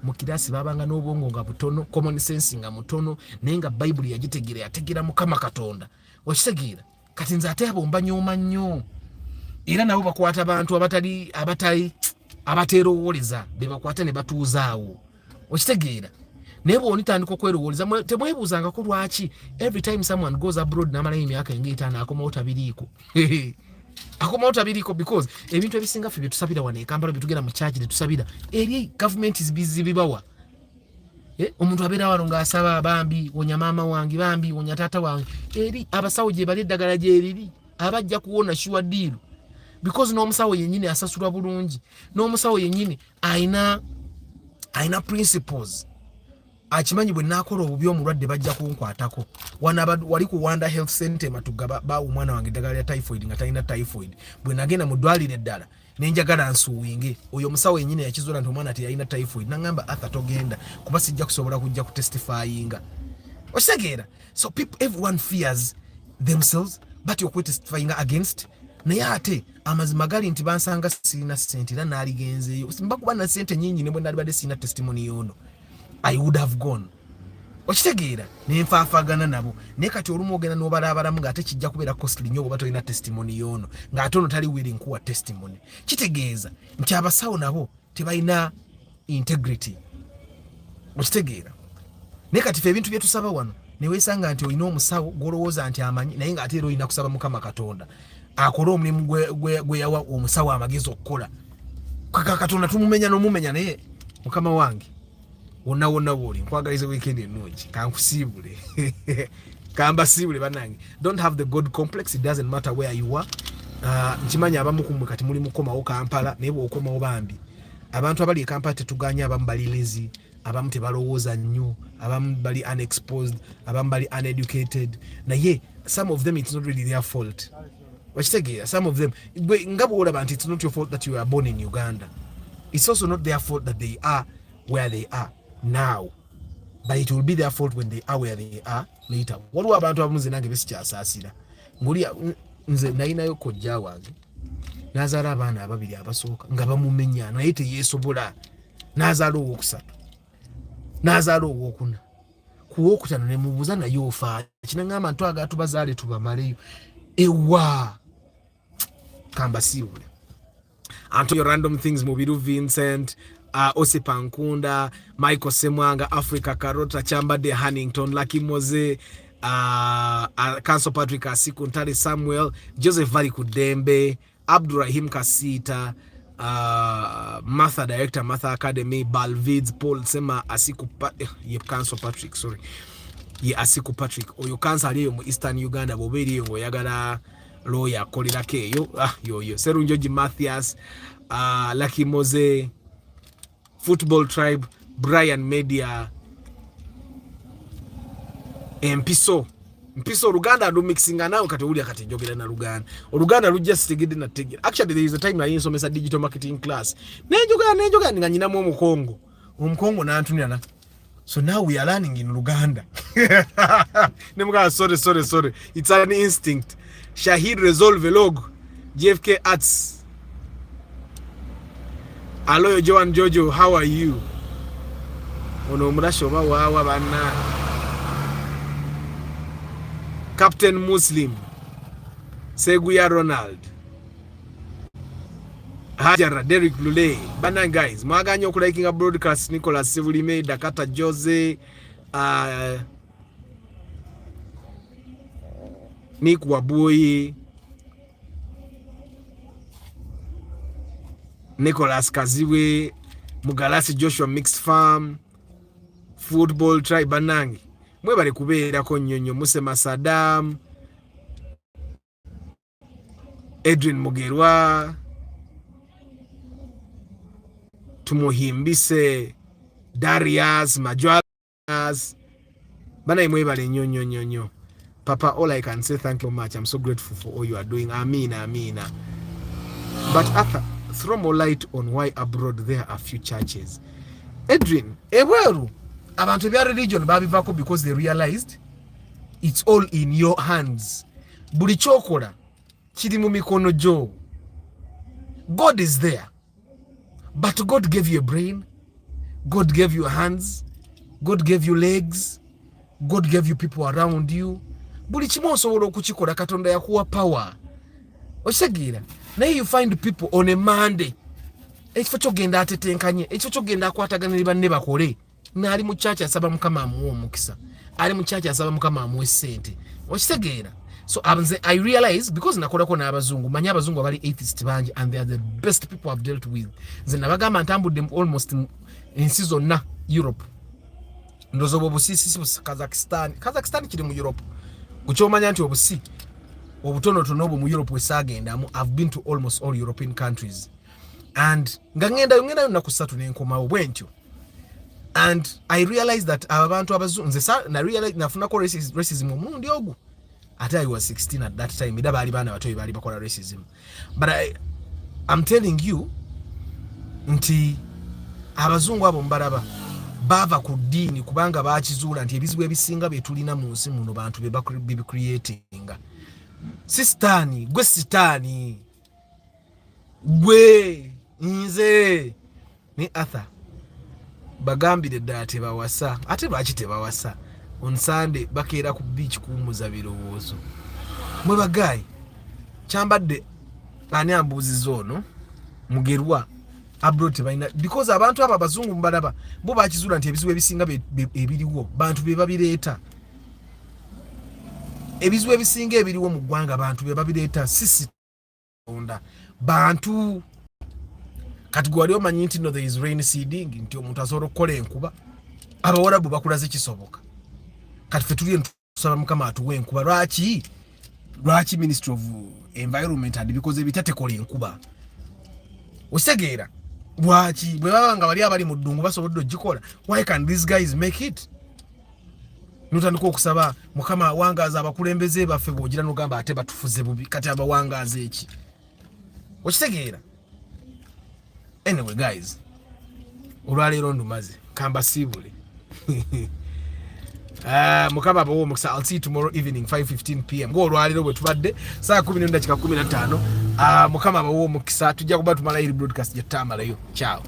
mu kirasi babanga n'obwongo nga butono, common sense nga mutono, naye nga Bible yategeera Mukama Katonda. Okitegeera kati nze ate abo mbanyooma nnyo era nabo bakwata abantu abateerowooleza be bakwata ne batuuzaawo. Okitegeera naye bw'onitandika okwerowooleza temwebuuzangako lwaki every time someone goes abroad n'amalayo emyaka ng'etaano akomawo tabiriiko. Akomawo tabiriiko because ebintu ebisinga ffe bye tusabira wano e Kampala bye tugenda mu church ne tusabira eri government zibibawa. Omuntu abeera wano ng'asaba bambi wonya maama wange bambi wonya taata wange eri abasawo gye bali eddagala gye liri abajja kuwona sure deal because n'omusawo yennyini asasulwa bulungi n'omusawo yennyini ayina principles. akimanyi bwe nakola obubi omulwadde bajja kunkwatako wali ku Wanda Health Center matugaba ba omwana wange eddagala lya typhoid nga talina typhoid bwe nagenda mu ddwaliro eddala nenjagala nsuwinge oyo omusawo yennyini yakizuula nti omwana teyalina typhoid nangamba Arthur togenda kuba sijja kusobola kujja ku testifyinga okitegeera. So everyone fears themselves but you're testifying against naye ate amazima gali nti bansanga sirina ssente era naaligenzeeyo simba kuba na ssente nnyingi ne bwe nalibadde sirina testimony yono I would have gone. Okitegeera nenfaafagana nabo naye kati olumu ogenda n'obalaabalamu ng'ate kijja kubeera costly nnyo bw'oba tolina testimony yono ng'ate ono tali willing kuwa testimony. Kitegeeza nti abasawo nabo tebalina integrity. Okitegeera naye kati fe ebintu bye tusaba wano ne weesanga nti olina omusawo gw'olowooza nti amanyi naye ng'ate era olina kusaba Mukama Katonda akole omulimu gwe yawa omusawo amagezi okukola. Katonda tumumenya n'omumenya naye Mukama wange wonna woli nkwagaliza weekend ennungi kankusiibule kambasiibule bannange. Don't have the God complex. It doesn't matter where you are. Nkimanyi abamu kumwe kati muli mukomawo Kampala naye bw'okomawo bambi abantu abali e Kampala tetuganya abamu bali lazy abamu tebalowooza nnyo abamu bali unexposed abamu bali uneducated naye some of them it's not really their fault. Wakitegeera some of them nga bw'olaba nti it's not your fault that you are born in Uganda. It's also not their fault that they are where they are now, but it will be their fault when they are where they are later. Waliwo abantu abamu nze nange besikyasaasira nguli nze nayinayo kojja wange n'azaala abaana ababiri abasooka nga bamumenya naye teyeesobola n'azaala owookusatu n'azaala owookuna ku wookutano ne mubuuza naye ofa kinangamba ntwaga tubazaale tubamaleyo ewa kambasiibule. Antonio Random Things Mubiru Vincent Osipa Nkunda, Michael Semwanga, Africa Karota, Chambade Hannington, Lucky Moze, Council Patrick Asiku, Ntale Samuel, Joseph Vali Kudembe, Abdurrahim Kasita, Martha Director, Martha Academy, Balvids, Paul Sema, Asiku Council Patrick, sorry. Ye Asiku Patrick, oyo Council aliyo mu Eastern Uganda, boberi yo yagala lawyer kolira keyo, yo. Serunjoji Matthias, Lucky Moze, Football Tribe, Brian Media, Mpiso Luganda do mixing now kati uli akati jogera na Luganda lu just tegede na tegede. Actually there is a time I insomesa digital marketing class. Nejoga nga nyina mu Omukongo na antunyana. So now we are learning in Luganda. Nemuga sorry. It's an instinct. Shahid Resolve Log, JFK Arts. Hello, Joan Jojo, how are you? Ono murashoba wawa bana. Captain Muslim, Seguya Ronald, Hajara, Derek Lule, bana guys. Mwaganyo liking a broadcast. Nicholas Sivulime, Dakata Jose, Nick Wabui, Nicholas Kaziwe, Mugalasi Joshua Mixed Farm, Football Tribe Banangi. Mwe bali kubeera ko nnyonnyo Musema Saddam, Edwin Mugerwa, Tumuhimbise, Darius Majwalas. Bana mwe bali nnyonnyo. Papa, all I can say thank you much. I'm so grateful for all you are doing. Amina. But Arthur, throw more light on why abroad there are few churches. Edwin, ebweru abantu bya religion babivako because they realized it's all in your hands. Buli chokola kiri mu mikono gyo. God is there. But God gave you a brain. God gave you hands. God gave you legs. God gave you people around you. Buli kimu osobola okukikola Katonda yakuwa power. Okitegera. Now you find people on a Monday. Ekifo kyogenda atetenkanye. Ekifo kyogenda akwatagana banne bakole. Nali mu church asaba Mukama amuwa omukisa. Ali mu church asaba Mukama amuwa sente. Okitegera. So I realize because nakolako n'abazungu, manya abazungu abali atheist banji and they are the best people I've dealt with. Nze nabagamba ntambudde almost in season na Europe. Ndozo obusisi Kazakhstan kiri mu Europe. Kuchomanya nti obusi obutono tonobo mu Europe wesagenda I've been to almost all European countries and ngangenda nakusatu nenkomawo bwentyo And I realized that abantu abazungu na realize nafuna ko racism omundi ogu. Ate I was 16 at that time. Ida bali bana batoyi bali bakola racism. But I'm telling you nti abazungu abo mbalaba bava ku dini kubanga bakizuula nti ebizibu ebisinga betulina mu nsi muno bantu be creatinga. Sistani, gwe sitani. Gwe nze ni Arthur bagambire ddala tebawasa ate lwaki tebawasa on Sunday bakeera ku beach kuwummuza birowoozo mwe bagayi kyambadde ani ambuuziza ono mugerwa abroad tebalina because abantu abo abazungu mbalaba bo bakizuula nti ebizibu ebisinga ebiriwo bantu be babireeta ebizibu ebisinga ebiriwo mu ggwanga bantu be babireeta sisi onda bantu kati gwe wali omanyi nti no there is rain seeding nti omuntu asobola okukola enkuba abawarabu bakulaze kisoboka kati ffe tuli tusaba mukama atuwe enkuba lwaki ministry of environment and because ebitatekola enkuba ositegeera lwaki bwe baba nga bali abali mu ddungu basobodde ogikola why can these guys make it notandika okusaba mukama wangaaza abakulembeze baffe bw'ogira n'ogamba ate batufuze bubi kati abawangaaza eki okitegeera. Anyway guys, olwaleero ndumaze kamba siibule mukama bawo mukisa. I'll see you tomorrow evening 5:15 PM ngo olwaleero bwe tubadde saa 10:15 mukama bawo mukisa tujja kuba tumala iri broadcast ya tamalayo. Ciao.